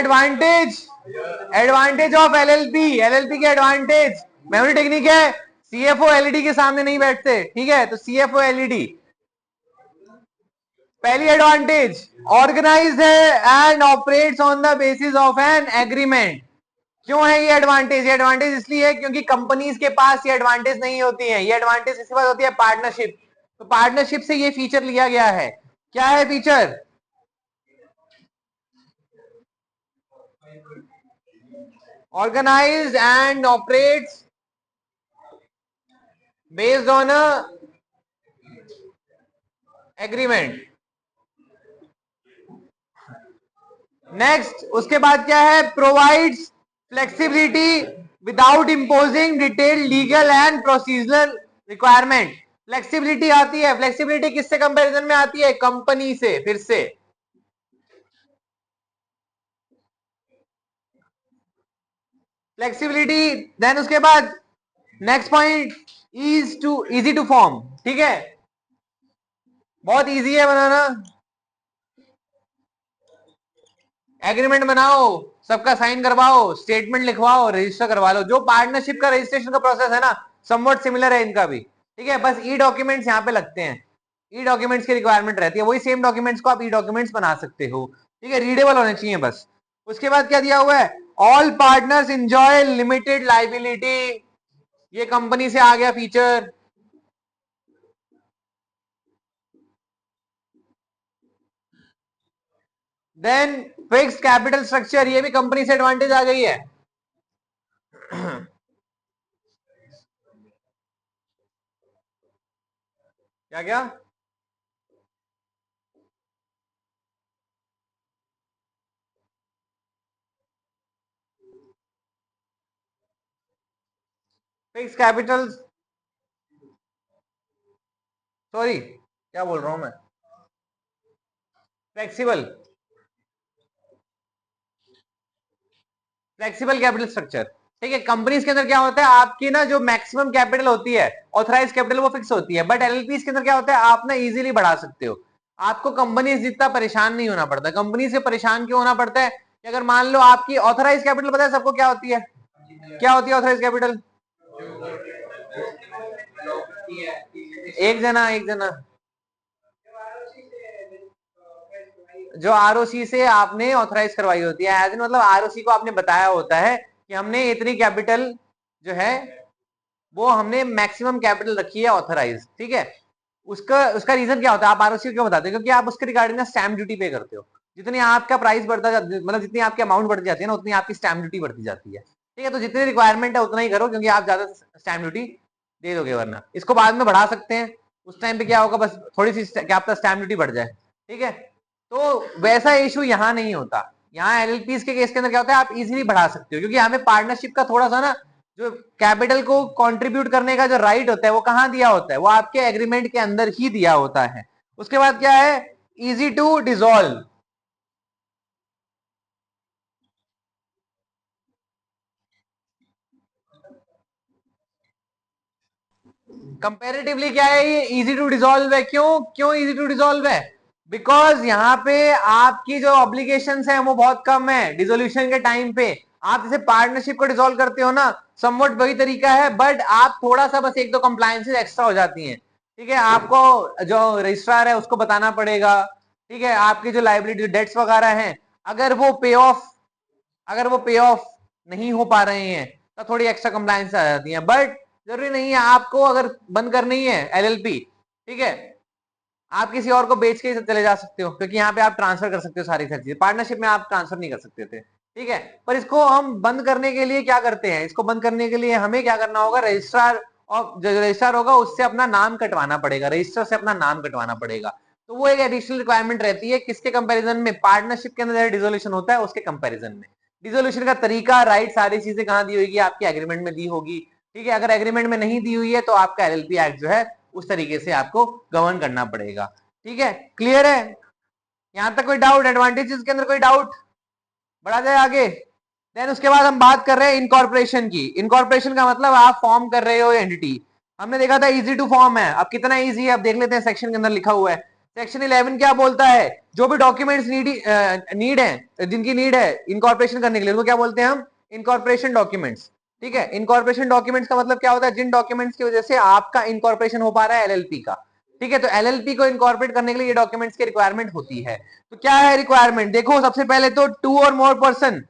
Advantage, advantage of LLP, LLP के advantage, memory technique है, CFO LED के सामने नहीं बैठते, ठीक है, तो सीएफओ एलईडी पहली एडवांटेज, ऑर्गेनाइज्ड है and operates on the basis of an agreement. क्यों है ये एडवांटेज? ये एडवांटेज इसलिए है क्योंकि कंपनीज के पास ये एडवांटेज नहीं होती है। ये एडवांटेज इसके पास होती है पार्टनरशिप, तो पार्टनरशिप से ये फीचर लिया गया है। क्या है feature? Organised and operates based on a agreement. Next, उसके बाद क्या है? Provides flexibility without imposing detailed legal and procedural requirement. Flexibility आती है, फ्लेक्सिबिलिटी किससे कंपैरिजन में आती है? कंपनी से। फिर से फ्लेक्सिबिलिटी, देन उसके बाद next point, easy to form, ठीक है, बहुत इजी है बनाना। एग्रीमेंट बनाओ, सबका साइन करवाओ, स्टेटमेंट लिखवाओ, रजिस्टर करवा लो। जो पार्टनरशिप का रजिस्ट्रेशन का प्रोसेस है ना, समवट सिमिलर है इनका भी, ठीक है, बस ई डॉक्यूमेंट्स यहाँ पे लगते हैं। ई डॉक्यूमेंट्स की रिक्वायरमेंट रहती है, वही सेम डॉक्यूमेंट्स को आप ई डॉक्यूमेंट्स बना सकते हो, ठीक है, रीडेबल होने चाहिए बस। उसके बाद क्या दिया हुआ है? All partners enjoy limited liability, ये कंपनी से आ गया feature. Then fixed capital structure, ये भी कंपनी से एडवांटेज आ गई है। क्या क्या? फिक्स कैपिटल, सॉरी क्या बोल रहा हूं मैं, फ्लेक्सिबल, फ्लेक्सिबल कैपिटल स्ट्रक्चर, ठीक है। कंपनीज के अंदर क्या होता है, आपकी ना जो मैक्सिमम कैपिटल होती है, ऑथराइज कैपिटल, वो फिक्स होती है, बट एलएलपीज के अंदर क्या होता है, आप ना इजीली बढ़ा सकते हो। आपको कंपनी से जितना परेशान नहीं होना पड़ता। कंपनी से परेशान क्यों होना पड़ता है कि अगर मान लो आपकी ऑथराइज कैपिटल, पता है सबको क्या होती है? क्या होती है ऑथराइज कैपिटल? एक जना जो आरओसी से आपने ऑथराइज करवाई होती है, एज इन मतलब आरओसी को आपने बताया होता है कि हमने इतनी कैपिटल जो है वो हमने मैक्सिमम कैपिटल रखी है ऑथराइज, ठीक है। उसका उसका रीजन क्या होता है, आप आरओसी को क्यों बताते हो? क्योंकि आप उसके रिगार्डिंग ना स्टैम्प ड्यूटी पे करते हो। जितनी आपका प्राइस बढ़ता जाता है, मतलब जितनी आपकी अमाउंट बढ़ती जाती है ना, उतनी आपकी स्टैम्प ड्यूटी बढ़ती जाती है, ठीक है। तो जितनी रिक्वायरमेंट है उतना ही करो, क्योंकि आप ज्यादा स्टैम्प ड्यूटी दे दोगे, वरना इसको बाद में बढ़ा सकते हैं। उस टाइम पे क्या होगा, बस थोड़ी सी क्या पता स्टैम्प ड्यूटी बढ़ जाए, ठीक है। तो वैसा इशू यहाँ नहीं होता। यहाँ एलएलपीज के केस के अंदर क्या होता है, आप इजीली बढ़ा सकते हो, क्योंकि यहाँ पे पार्टनरशिप का थोड़ा सा ना, जो कैपिटल को कंट्रीब्यूट करने का जो राइट होता है, वो कहाँ दिया होता है? वो आपके एग्रीमेंट के अंदर ही दिया होता है। उसके बाद क्या है? इजी टू डिसॉल्व, कंपेरेटिवली क्या है ये? इजी टू डिसॉल्व है। क्यों क्यों इजी टू डिसॉल्व है? बिकॉज यहाँ पे आपकी जो ऑब्लिगेशंस है वो बहुत कम है डिसोल्यूशन के टाइम पे। आप जैसे पार्टनरशिप को डिसॉल्व करते हो ना, समवट वही तरीका है, बट आप थोड़ा सा बस एक दो कंप्लायंसेस एक्स्ट्रा हो जाती हैं, ठीक है। आपको जो रजिस्ट्रार है उसको बताना पड़ेगा, ठीक है। आपकी जो लाइबिलिटी डेट्स वगैरह हैं, अगर वो पे ऑफ अगर वो पे ऑफ नहीं हो पा रहे हैं तो थोड़ी एक्स्ट्रा कंप्लायंस आ जाती है, बट जरूरी नहीं है। आपको अगर बंद करनी है एलएलपी, ठीक है, आप किसी और को बेच के चले जा सकते हो, क्योंकि यहाँ पे आप ट्रांसफर कर सकते हो सारी चीजें। पार्टनरशिप में आप ट्रांसफर नहीं कर सकते थे, ठीक है। पर इसको हम बंद करने के लिए क्या करते हैं? इसको बंद करने के लिए हमें क्या करना होगा? रजिस्ट्रार, और जो रजिस्ट्रार होगा उससे अपना नाम कटवाना पड़ेगा, रजिस्टर से अपना नाम कटवाना पड़ेगा। तो वो एक एडिशनल रिक्वायरमेंट रहती है, किसके कंपेरिजन में? पार्टनरशिप के अंदर डिसोल्यूशन होता है उसके कंपेरिजन में। डिसोल्यूशन का तरीका, राइट, सारी चीजें कहाँ दी होगी? आपके एग्रीमेंट में दी होगी, ठीक है। अगर एग्रीमेंट में नहीं दी हुई है तो आपका एलएलपी एक्ट जो है उस तरीके से आपको गवर्न करना पड़ेगा, ठीक है। क्लियर है? यहां तक कोई डाउट? एडवांटेजेस के अंदर कोई डाउट? बढ़ा जाए आगे। देन उसके बाद हम बात कर रहे हैं इनकॉर्पोरेशन की। इनकॉर्पोरेशन का मतलब आप फॉर्म कर रहे हो एंटिटी। हमने देखा था इजी टू फॉर्म है, अब कितना इजी है अब देख लेते हैं, सेक्शन के अंदर लिखा हुआ है। सेक्शन 11 क्या बोलता है, जो भी डॉक्यूमेंट्स नीड है, जिनकी नीड है इनकॉर्पोरेशन करने के लिए, वो क्या बोलते हैं हम, इनकॉर्पोरेशन डॉक्यूमेंट्स। ठीक है, इनकॉर्पोरेशन डॉक्यूमेंट्स का मतलब क्या होता है, जिन डॉक्यूमेंट्स की वजह से आपका इनकॉर्पोरेशन हो पा रहा है एलएलपी का। ठीक है, तो एलएलपी को इनकॉर्पोरेट करने के लिए ये डॉक्यूमेंट्स की रिक्वायरमेंट होती है। तो क्या है रिक्वायरमेंट, देखो सबसे पहले तो 2 और मोर पर्सन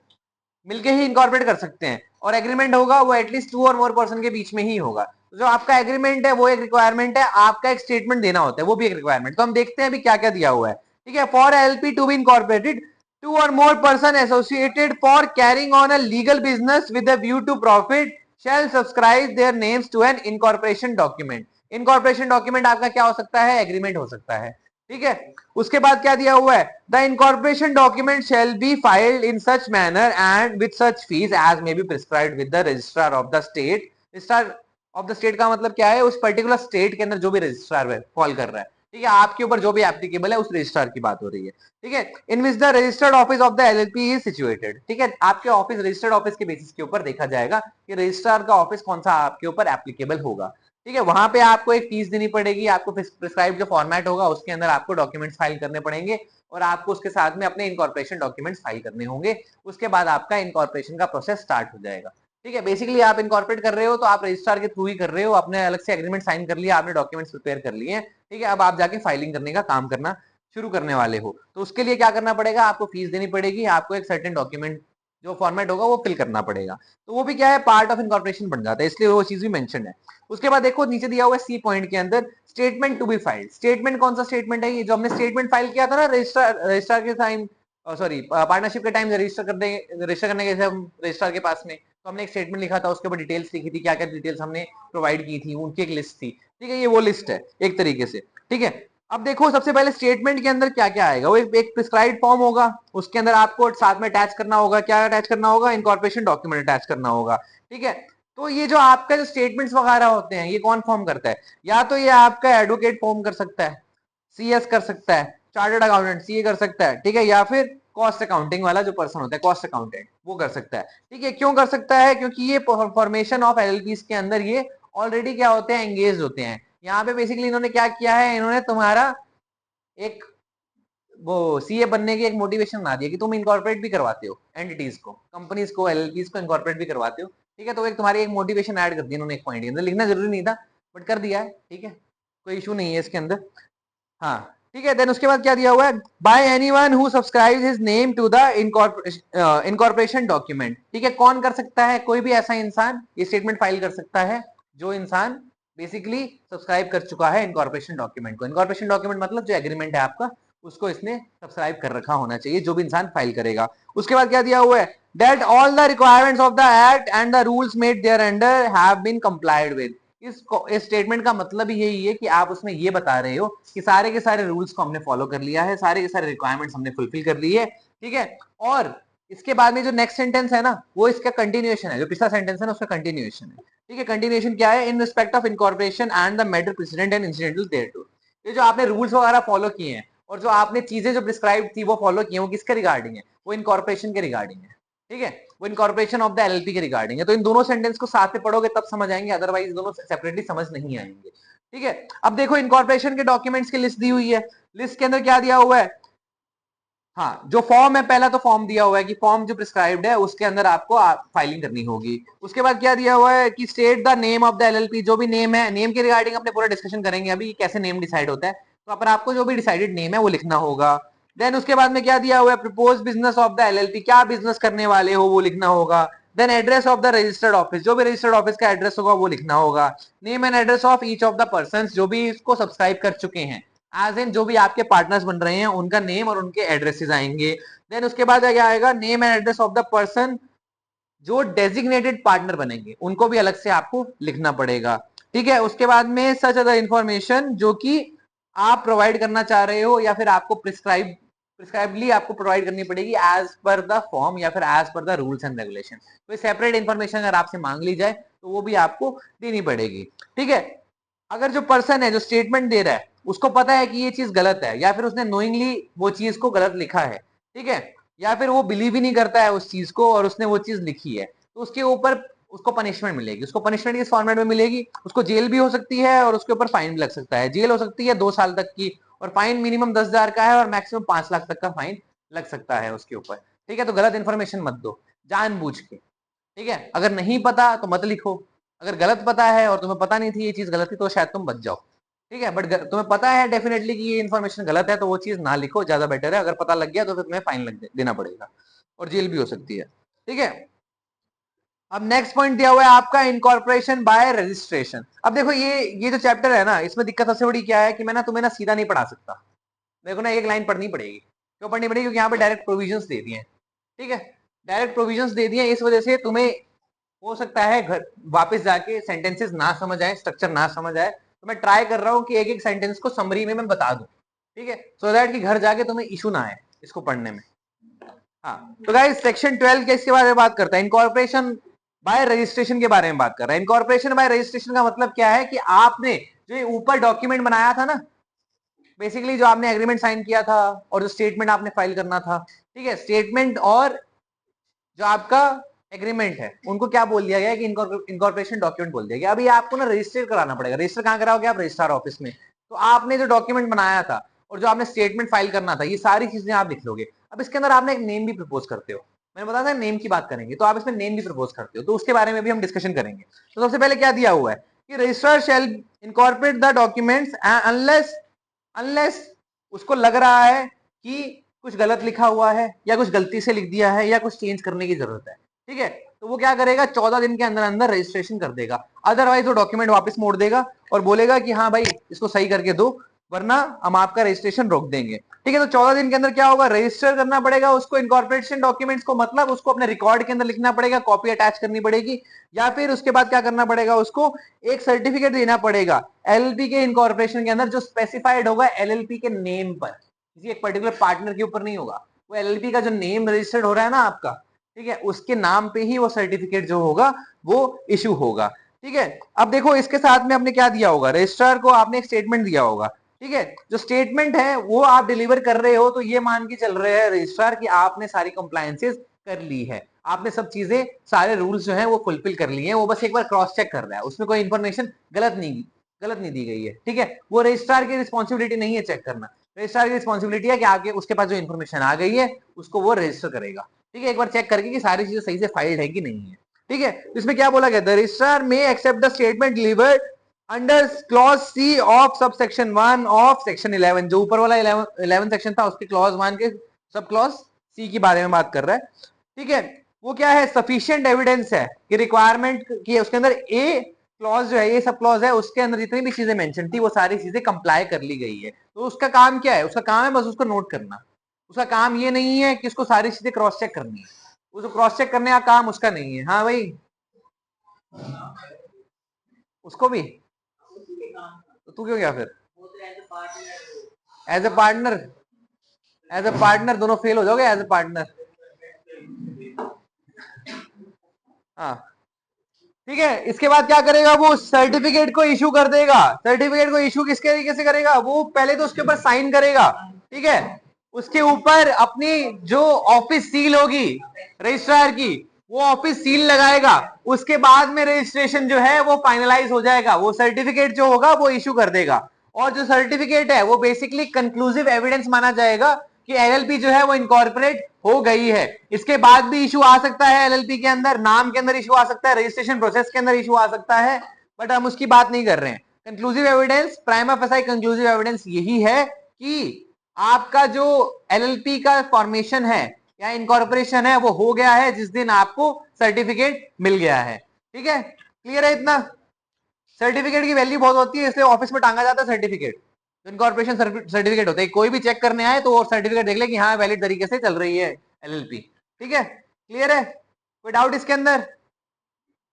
मिलके ही इनकॉर्पोरेट कर सकते हैं, और एग्रीमेंट होगा वो एटलीस्ट 2 और मोर पर्सन के बीच में ही होगा। तो जो आपका एग्रीमेंट है वो एक रिक्वायरमेंट है, आपका एक स्टेटमेंट देना होता है वो भी एक रिक्वायरमेंट। तो हम देखते हैं अभी क्या क्या दिया हुआ है। ठीक है, for LP to be incorporated 2 or more person associated for carrying on a legal business with a view to profit shall subscribe their names to an incorporation document। incorporation document आपका क्या हो सकता है, एग्रीमेंट हो सकता है। ठीक है, उसके बाद क्या दिया हुआ है, the incorporation document shall be filed in such manner and with such fees as may be prescribed with the registrar of the state. Registrar of the state का मतलब क्या है, उस पर्टिकुलर स्टेट के अंदर जो भी रजिस्ट्रार है फॉल कर रहा है। ठीक है, आपके ऊपर जो भी एप्लीकेबल है उस रजिस्ट्रार की बात हो रही है। ठीक है, in which the registered office of the LLP is situated. ठीक है, आपके ऑफिस रजिस्टर्ड ऑफिस के बेसिस के ऊपर देखा जाएगा कि रजिस्ट्रार का ऑफिस कौन सा आपके ऊपर एप्लीकेबल होगा। ठीक है, वहां पे आपको एक फीस देनी पड़ेगी, आपको प्रिस्क्राइब जो फॉर्मेट होगा उसके अंदर आपको डॉक्यूमेंट्स फाइल करने पड़ेंगे, और आपको उसके साथ में अपने इनकॉर्पोरेशन डॉक्यूमेंट्स फाइल करने होंगे। उसके बाद आपका इनकॉर्पोरेशन का प्रोसेस स्टार्ट हो जाएगा। ठीक है, बेसिकली आप इनकॉर्पोरेट कर रहे हो तो आप रजिस्ट्रार के थ्रू ही कर रहे हो, आपने अलग से एग्रीमेंट साइन कर लिया, आपने डॉक्यूमेंट्स प्रिपेयर कर लिए हैं। ठीक है, अब आप जाके फाइलिंग करने का काम करना शुरू करने वाले हो, तो उसके लिए क्या करना पड़ेगा, आपको फीस देनी पड़ेगी, आपको एक सर्टेन डॉक्यूमेंट जो फॉर्मेट होगा वो फिल करना पड़ेगा। तो वो भी क्या है, पार्ट ऑफ इनकॉर्पोरेशन बन जाता है, इसलिए वो चीज भी मेंशन है। उसके बाद देखो नीचे दिया हुआ है सी पॉइंट के अंदर statement to be filed. Statement कौन सा स्टेटमेंट है, ये जो हमने स्टेटमेंट फाइल किया था ना रजिस्ट्रार के टाइम, सॉरी पार्टनरशिप के टाइम रजिस्टर करने गए थे हम रजिस्ट्रार के पास में, तो हमने एक स्टेटमेंट लिखा था, उसके ऊपर डिटेल्स लिखी थी, क्या क्या डिटेल्स हमने प्रोवाइड की थी, उनकी एक लिस्ट थी। ठीक है, ये वो लिस्ट है एक तरीके से। ठीक है, अब देखो सबसे पहले स्टेटमेंट के अंदर क्या क्या आएगा, वो एक प्रिस्क्राइब्ड फॉर्म होगा, उसके अंदर आपको साथ में अटैच करना होगा, क्या अटैच करना होगा, इनकॉर्पोरेशन डॉक्यूमेंट अटैच करना होगा। ठीक है, तो ये जो आपका जो स्टेटमेंट्स वगैरह होते हैं ये कौन फॉर्म करता है, या तो ये आपका एडवोकेट फॉर्म कर सकता है, सीएस कर सकता है, चार्टर्ड अकाउंटेंट सीए कर सकता है। ठीक है, या फिर कॉस्ट अकाउंटिंग वाला जो पर्सन होता है कॉस्ट अकाउंटेंट वो कर सकता है। ठीक है, क्यों कर सकता है, क्योंकि ये फॉर्मेशन ऑफ एलएलपीज के अंदर ये ऑलरेडी क्या होते हैं, एंगेज होते हैं। यहाँ पे बेसिकली इन्होंने क्या किया है, इन्होंने तुम्हारा एक वो सीए बनने की एक मोटिवेशन बना दिया कि तुम इनकॉर्पोरेट भी करवाते हो एंटिटीज को, कंपनीज को, एलएलपीज को इनकॉर्पोरेट भी करवाते हो। ठीक है, तो एक तुम्हारी एक मोटिवेशन ऐड कर दी इन्होंने एक पॉइंट के अंदर, लिखना जरूरी नहीं था बट कर दिया है। ठीक है, कोई इशू नहीं है इसके अंदर। हाँ, ठीक है, देन उसके बाद क्या दिया हुआ है, by anyone who subscribes his name to the incorporation document. ठीक है, कौन कर सकता है, कोई भी ऐसा इंसान ये स्टेटमेंट फाइल कर सकता है जो इंसान बेसिकली सब्सक्राइब कर चुका है इनकॉर्पोरेशन डॉक्यूमेंट को। इनकॉर्पोरेशन डॉक्यूमेंट मतलब जो एग्रीमेंट है आपका, उसको इसने सब्सक्राइब कर रखा होना चाहिए, जो भी इंसान फाइल करेगा। उसके बाद क्या दिया हुआ है, that all the requirements of the act and the rules made thereunder have been complied with. इस स्टेटमेंट का मतलब ही यही है कि आप उसमें ये बता रहे हो कि सारे के सारे रूल्स को हमने फॉलो कर लिया है, सारे के सारे रिक्वायरमेंट्स हमने फुलफिल कर ली है। ठीक है, और इसके बाद में जो नेक्स्ट सेंटेंस है ना वो इसका कंटिन्यूएशन है, जो पिछला सेंटेंस है ना उसका कंटिन्यूएशन है। ठीक है, कंटिन्यूएशन क्या है, in respect of incorporation and the matter precedent and incidental thereto. ये जो आपने रूल्स वगैरह फॉलो किए हैं और जो आपने चीजें जो प्रिस्क्राइब थी वो फॉलो किए, वो किसके रिगार्डिंग है, वो इनकॉर्पोरेशन के रिगार्डिंग है। ठीक है, वो इनकॉर्पोरेशन ऑफ द एलएलपी के रिगार्डिंग है। तो इन दोनों सेंटेंस को साथ में पढ़ोगे तब समझ आएंगे, अदरवाइज दोनों सेपरेटली समझ नहीं आएंगे। ठीक है, अब देखो इनकॉर्पोरेशन के डॉक्यूमेंट्स की लिस्ट दी हुई है, लिस्ट के अंदर क्या दिया हुआ है, हाँ जो फॉर्म है, पहला तो फॉर्म दिया हुआ है कि फॉर्म जो प्रिस्क्राइब्ड है उसके अंदर आपको फाइलिंग करनी होगी। उसके बाद क्या दिया हुआ है कि state the name of the LLP, जो भी नेम है, नेम के रिगार्डिंग अपने पूरा डिस्कशन करेंगे अभी कैसे नेम डिसाइड होता है, तो पर आपको जो भी डिसाइडेड नेम है वो लिखना होगा। देन उसके बाद में क्या दिया हुआ है, proposed business of the LLP, क्या बिजनेस करने वाले हो वो लिखना होगा। Then address of the registered office, जो भी रजिस्टर्ड ऑफिस का एड्रेस होगा वो लिखना होगा। Name and address of each of the person, जो भी इसको सब्सक्राइब कर चुके हैं, एज इन जो भी आपके पार्टनर्स बन रहे हैं उनका नेम और उनके एड्रेसेस आएंगे। देन उसके बाद क्या आएगा, name and address of the person जो डेजिग्नेटेड पार्टनर बनेंगे उनको भी अलग से आपको लिखना पड़ेगा। ठीक है, उसके बाद में सच अदर इंफॉर्मेशन जो कि आप प्रोवाइड करना चाह रहे हो या फिर आपको प्रिस्क्राइबली आपको प्रोवाइड करनी पड़ेगी एज पर द फॉर्म या फिर as per the rules and regulation. कोई सेपरेट इंफॉर्मेशन अगर आपसे मांग ली जाए तो वो भी आपको देनी पड़ेगी। ठीक है, अगर जो पर्सन है जो स्टेटमेंट दे रहा है उसको पता है कि ये चीज गलत है, या फिर उसने नोइंगली वो चीज को गलत लिखा है, ठीक है, या फिर वो बिलीव ही नहीं करता है उस चीज को और उसने वो चीज लिखी है, तो उसके ऊपर उसको पनिशमेंट मिलेगी। उसको पनिशमेंट किस फॉर्मेट में मिलेगी, उसको जेल भी हो सकती है और उसके ऊपर फाइन भी लग सकता है। जेल हो सकती है 2 साल तक की, और फाइन मिनिमम 10,000 का है और मैक्सिमम 5 लाख तक का फाइन लग सकता है उसके ऊपर। ठीक है, तो गलत इन्फॉर्मेशन मत दो जानबूझ के। ठीक है, अगर नहीं पता तो मत लिखो, अगर गलत पता है और तुम्हें पता नहीं थी ये चीज गलत थी तो शायद तुम बच जाओ। ठीक है, बट तुम्हें पता है डेफिनेटली कि ये इन्फॉर्मेशन गलत है तो वो चीज ना लिखो, ज्यादा बेटर है। अगर पता लग गया तो फिर तुम्हें फाइन देना पड़ेगा और जेल भी हो सकती है। ठीक है, अब नेक्स्ट पॉइंट दिया हुआ है आपका इनकॉर्पोरेशन बाय रजिस्ट्रेशन। अब देखो ये जो चैप्टर है ना, इसमें दिक्कत सबसे बड़ी क्या है कि मैं ना तुम्हें ना सीधा नहीं पढ़ा सकता, मेरे को ना एक लाइन पढ़नी पड़ेगी। क्यों पढ़नी पड़ेगी? क्योंकि यहाँ पे डायरेक्ट प्रोविजंस दे दिए हैं। ठीक है, डायरेक्ट प्रोविजंस दे दिए, इस वजह से तुम्हें हो सकता है घर वापस जाके सेंटेंसेस ना समझ आए, स्ट्रक्चर ना समझ आए। तो मैं ट्राई कर रहा हूँ कि एक एक सेंटेंस को समरी में मैं बता दूं, ठीक है, सो दैट कि घर जाके तुम्हें इशू ना आए इसको पढ़ने में। हाँ, तो गाइस सेक्शन 12 के इसके बारे में बात करता है, इनकॉर्पोरेशन बाय रजिस्ट्रेशन के बारे में बात कर रहा है। इनकॉर्पोरेशन बाय रजिस्ट्रेशन का मतलब क्या है कि आपने जो ये ऊपर डॉक्यूमेंट बनाया था ना, बेसिकली जो आपने एग्रीमेंट साइन किया था और जो स्टेटमेंट आपने फाइल करना था, ठीक है, स्टेटमेंट और जो आपका एग्रीमेंट है उनको क्या बोल दिया गया है कि इनकॉर्पोरेशन डॉक्यूमेंट बोल दिया गया। अभी आपको ना रजिस्टर कराना पड़ेगा। रजिस्टर कहाँ कराओगे आप? रजिस्ट्रार ऑफिस में। तो आपने जो डॉक्यूमेंट बनाया था और जो आपने स्टेटमेंट फाइल करना था, ये सारी चीजें आप लिख लोगे। अब इसके अंदर आपने एक नेम भी प्रपोज करते हो, मैंने बताया था नेम की बात करेंगे, तो आप इसमें नेम भी प्रपोज करते हो, तो उसके बारे में भी हम डिस्कशन करेंगे। तो सबसे पहले क्या दिया हुआ है कि registrar shall incorporate the documents unless unless उसको लग रहा है कि कुछ गलत लिखा हुआ है या कुछ गलती से लिख दिया है या कुछ चेंज करने की जरूरत है। ठीक है, तो वो क्या करेगा, 14 दिन के अंदर अंदर रजिस्ट्रेशन कर देगा। अदरवाइज वो डॉक्यूमेंट वापस मोड़ देगा और बोलेगा कि हाँ भाई इसको सही करके दो, वरना हम आपका रजिस्ट्रेशन रोक देंगे। ठीक है, तो 14 दिन के अंदर क्या होगा, रजिस्टर करना पड़ेगा उसको इनकॉर्पोरेशन डॉक्यूमेंट्स को, मतलब उसको अपने रिकॉर्ड के अंदर लिखना पड़ेगा, कॉपी अटैच करनी पड़ेगी, या फिर उसके बाद क्या करना पड़ेगा, उसको एक सर्टिफिकेट देना पड़ेगा एलएलपी के इनकॉर्पोरेशन के अंदर, जो स्पेसिफाइड होगा एलएलपी के नेम पर, किसी एक पर्टिकुलर पार्टनर के ऊपर नहीं होगा। वो एलएलपी का जो नेम रजिस्टर्ड हो रहा है ना आपका, ठीक है, उसके नाम पे ही वो सर्टिफिकेट जो होगा वो इशू होगा। ठीक है, अब देखो इसके साथ में आपने क्या दिया होगा, रजिस्ट्रार को आपने एक स्टेटमेंट दिया होगा। ठीक है, जो स्टेटमेंट है वो आप डिलीवर कर रहे हो तो ये मान के चल रहे हैं रजिस्ट्रार कि आपने सारी कंप्लायंसेस कर ली है, आपने सब चीजें, सारे रूल्स जो हैं वो फुलफिल कर लिए हैं, वो बस एक बार क्रॉस चेक कर रहा है, उसमें कोई इंफॉर्मेशन गलत नहीं दी गई है। ठीक है, वो रजिस्ट्रार की रिस्पॉन्सिबिलिटी नहीं है चेक करना, रजिस्ट्रार की रिस्पॉन्सिबिलिटी है कि आगे उसके पास जो इन्फॉर्मेशन आ गई है उसको वो रजिस्टर करेगा। ठीक है, एक बार चेक करके कि सारी चीजें सही से फाइल्ड है कि नहीं है। ठीक है, इसमें क्या बोला गया, the registrar may accept the statement delivered under clause C of sub section 1 of section 11। जो ऊपर वाला 11 सेक्शन था उसके क्लॉज 1 के सब क्लॉज सी के बारे में बात कर रहा है। ठीक है, वो क्या है, सफिशिएंट एविडेंस है कि रिक्वायरमेंट की उसके अंदर ए क्लॉज जो है, ये सब क्लॉज है, उसके अंदर जितनी भी चीजें मेंशन थी वो सारी चीजें कंप्लाई कर ली गई है। तो उसका काम क्या है, उसका काम है बस उसको नोट करना, उसका काम ये नहीं है कि उसको सारी चीजें क्रॉस चेक करनी है, उसको क्रॉस चेक करने का काम उसका नहीं है। हाँ भाई, उसको भी, तो तू क्यों गया फिर? As a partner, as a partner दोनों फेल हो जाओगे एज ए पार्टनर। हाँ, ठीक है, इसके बाद क्या करेगा, वो सर्टिफिकेट को इशू कर देगा। सर्टिफिकेट को इशू किस तरीके से करेगा, वो पहले तो उसके ऊपर साइन करेगा। ठीक है, उसके ऊपर अपनी जो ऑफिस सील होगी रजिस्ट्रार की, वो ऑफिस सील लगाएगा। उसके बाद में रजिस्ट्रेशन जो है वो फाइनलाइज हो जाएगा, वो सर्टिफिकेट जो होगा वो इशू कर देगा। और जो सर्टिफिकेट है वो बेसिकली कंक्लूसिव एविडेंस माना जाएगा कि एलएलपी जो है वो इनकॉर्पोरेट हो गई है। इसके बाद भी इशू आ सकता है, एलएलपी के अंदर नाम के अंदर इशू आ सकता है, रजिस्ट्रेशन प्रोसेस के अंदर इशू आ सकता है, बट हम उसकी बात नहीं कर रहे हैं। Conclusive evidence, prima facie conclusive evidence यही है कि आपका जो एलएलपी का फॉर्मेशन है या इनकॉर्पोरेशन है वो हो गया है जिस दिन आपको सर्टिफिकेट मिल गया है। ठीक है, क्लियर है इतना? सर्टिफिकेट की वैल्यू बहुत होती है, इसलिए ऑफिस में टांगा जाता है सर्टिफिकेट। इनकॉर्पोरेशन सर्टिफिकेट होता है, कोई भी चेक करने आए तो वो सर्टिफिकेट देख ले कि हाँ वैलिड तरीके से चल रही है एलएलपी। ठीक है, क्लियर है? कोई डाउट इसके अंदर?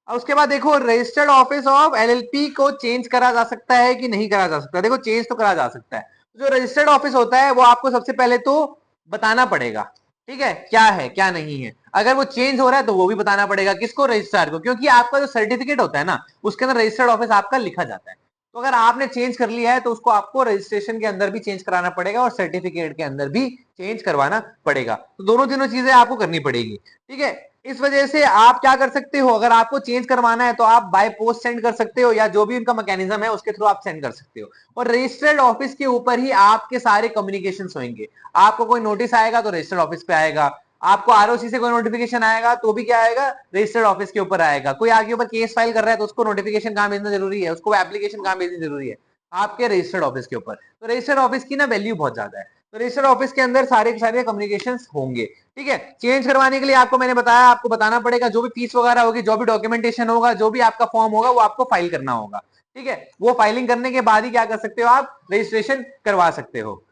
और उसके बाद देखो, रजिस्टर्ड ऑफिस ऑफ एलएलपी को चेंज करा जा सकता है कि नहीं करा जा सकता? देखो चेंज तो करा जा सकता है। जो रजिस्टर्ड ऑफिस होता है वो आपको सबसे पहले तो बताना पड़ेगा, ठीक है क्या नहीं है। अगर वो चेंज हो रहा है तो वो भी बताना पड़ेगा, किसको? रजिस्ट्रार को, क्योंकि आपका जो सर्टिफिकेट होता है ना उसके अंदर रजिस्टर्ड ऑफिस आपका लिखा जाता है। तो अगर आपने चेंज कर लिया है तो उसको आपको रजिस्ट्रेशन के अंदर भी चेंज कराना पड़ेगा और सर्टिफिकेट के अंदर भी चेंज करवाना पड़ेगा। तो दोनों चीजें आपको करनी पड़ेगी। ठीक है, इस वजह से आप क्या कर सकते हो, अगर आपको चेंज करवाना है तो आप बाय पोस्ट सेंड कर सकते हो, या जो भी उनका मैकेनिज्म है उसके थ्रू आप सेंड कर सकते हो। और रजिस्टर्ड ऑफिस के ऊपर ही आपके सारे कम्युनिकेशन होंगे। आपको कोई नोटिस आएगा तो रजिस्टर्ड ऑफिस पे आएगा, आपको आरओसी से कोई नोटिफिकेशन आएगा तो भी क्या आएगा, रजिस्टर्ड ऑफिस के ऊपर आएगा। कोई आगे ऊपर केस फाइल कर रहा है तो उसको नोटिफिकेशन कहां भेजना जरूरी है, उसको एप्लीकेशन कहां भेजनी जरूरी है, आपके रजिस्टर्ड ऑफिस के ऊपर। तो रजिस्टर्ड ऑफिस की ना वैल्यू बहुत ज्यादा है। तो रजिस्टर्ड ऑफिस के अंदर सारे के सारे कम्युनिकेशन होंगे। ठीक है, चेंज करवाने के लिए आपको मैंने बताया, आपको बताना पड़ेगा जो भी फीस वगैरह होगी, जो भी डॉक्यूमेंटेशन होगा, जो भी आपका फॉर्म होगा वो आपको फाइल करना होगा। ठीक है, वो फाइलिंग करने के बाद ही क्या कर सकते हो, आप रजिस्ट्रेशन करवा सकते हो।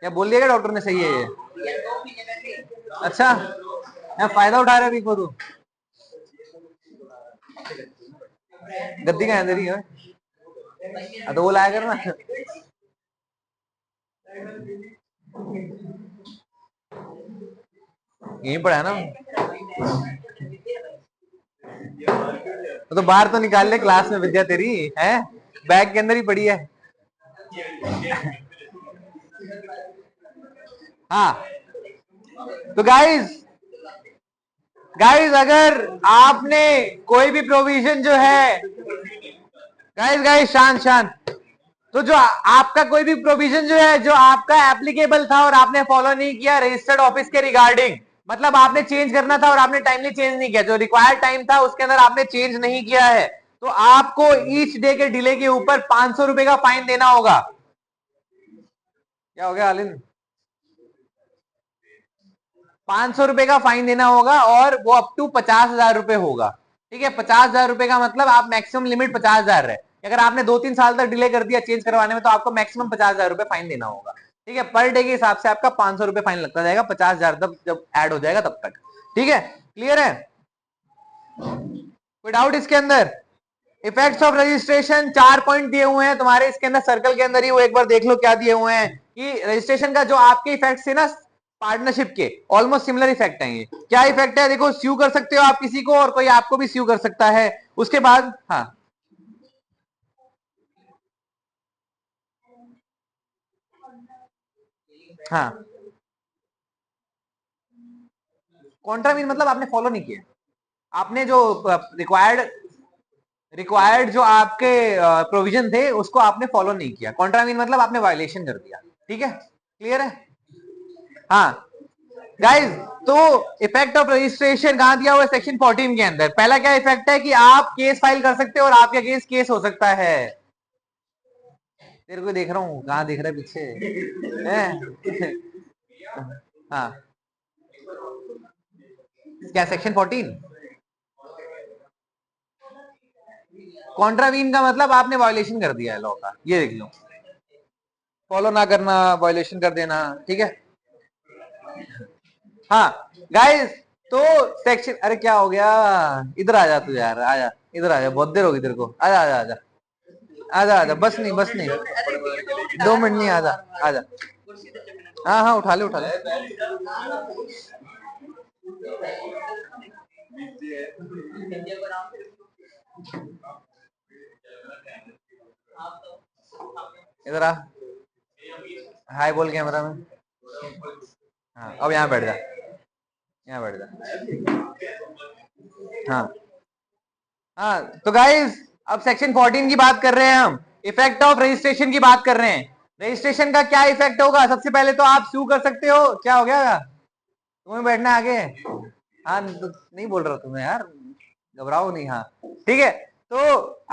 क्या बोल दिया डॉक्टर ने, सही है ये? अच्छा, मैं फायदा उठा रहा है तू। गद्दी का अंदर ही है तो वो लाया कर ना। यहीं पड़ा है ना, तो बाहर तो निकाल ले, क्लास में विद्या तेरी है, बैग के अंदर ही पड़ी है। हाँ, तो गाइज अगर आपने कोई भी प्रोविजन जो है, गाइज शांत शांत, तो जो आपका कोई भी प्रोविजन जो है, जो आपका एप्लीकेबल था और आपने फॉलो नहीं किया रजिस्टर्ड ऑफिस के रिगार्डिंग, मतलब आपने चेंज करना था और आपने टाइमली चेंज नहीं किया, जो रिक्वायर्ड टाइम था उसके अंदर आपने चेंज नहीं किया है, तो आपको ईच डे के डिले के ऊपर 500 रुपए का फाइन देना होगा। क्या हो गया आलिन? 500 रुपए का फाइन देना होगा, और वो अप टू 50,000 रुपए होगा। ठीक है, 50,000 रुपए का मतलब आप मैक्सिमम लिमिट 50,000 है। अगर आपने 2-3 साल तक डिले कर दिया चेंज करवाने में तो आपको मैक्सिमम 50,000 रुपए फाइन देना होगा। ठीक है, पर डे के हिसाब से आपका 500 रुपए फाइन लगता जाएगा, 50,000 तब जब ऐड हो जाएगा तब तक। ठीक है, क्लियर है? कोई डाउट इसके अंदर? इफेक्ट्स ऑफ रजिस्ट्रेशन 4 पॉइंट दिए हुए हैं तुम्हारे इसके अंदर सर्कल के अंदर ही, वो एक बार देख लो क्या दिए हुए हैं कि रजिस्ट्रेशन का जो आपके इफेक्ट्स है ना पार्टनरशिप के, ऑलमोस्ट सिमिलर इफेक्ट है। ये क्या इफेक्ट है, देखो, स्यू कर सकते हो आप किसी को और कोई आपको भी स्यू कर सकता है। उसके बाद हाँ हाँ, कॉन्ट्रामीन मतलब आपने फॉलो नहीं किया, आपने जो रिक्वायर्ड जो आपके प्रोविजन थे उसको आपने फॉलो नहीं किया। कॉन्ट्रामीन मतलब आपने वायलेशन कर दिया। ठीक है, क्लियर है? हाँ गाइज, तो इफेक्ट ऑफ रजिस्ट्रेशन कहां दिया हुआ है, सेक्शन 14 के अंदर। पहला क्या इफेक्ट है कि आप केस फाइल कर सकते हो और आपके अगेंस्ट केस हो सकता है। तेरे को देख रहा हूँ, कहां देख रहा है पीछे है? हाँ, क्या सेक्शन 14? कॉन्ट्रावीन का मतलब आपने वायोलेशन कर दिया है लॉ का, ये देख लो, फॉलो ना करना, वायोलेशन कर देना। ठीक है, हाँ गाइस, तो सेक्शन, अरे क्या हो गया, इधर आ जा तू यार, आ जा इधर, आ जा, बहुत देर होगी तेरे को, आजा आजा आजा आजा आजा, बस नहीं बस नहीं, 2 मिनट नहीं, आजा आजा, हाँ हाँ उठा ले उठा ले। इधर आ, हाय बोल कैमरा में। हाँ, अब यहाँ बैठ जा, यहाँ बैठ जा। हाँ हाँ, तो गाइस अब सेक्शन 14 की बात कर रहे हैं हम, इफेक्ट ऑफ रजिस्ट्रेशन की बात कर रहे हैं। रजिस्ट्रेशन का क्या इफेक्ट होगा, सबसे पहले तो आप सू कर सकते हो। क्या हो गया, तुम्हें बैठना है आगे? हाँ, तो नहीं बोल रहा तुम्हें यार, घबराओ नहीं। हाँ ठीक है, तो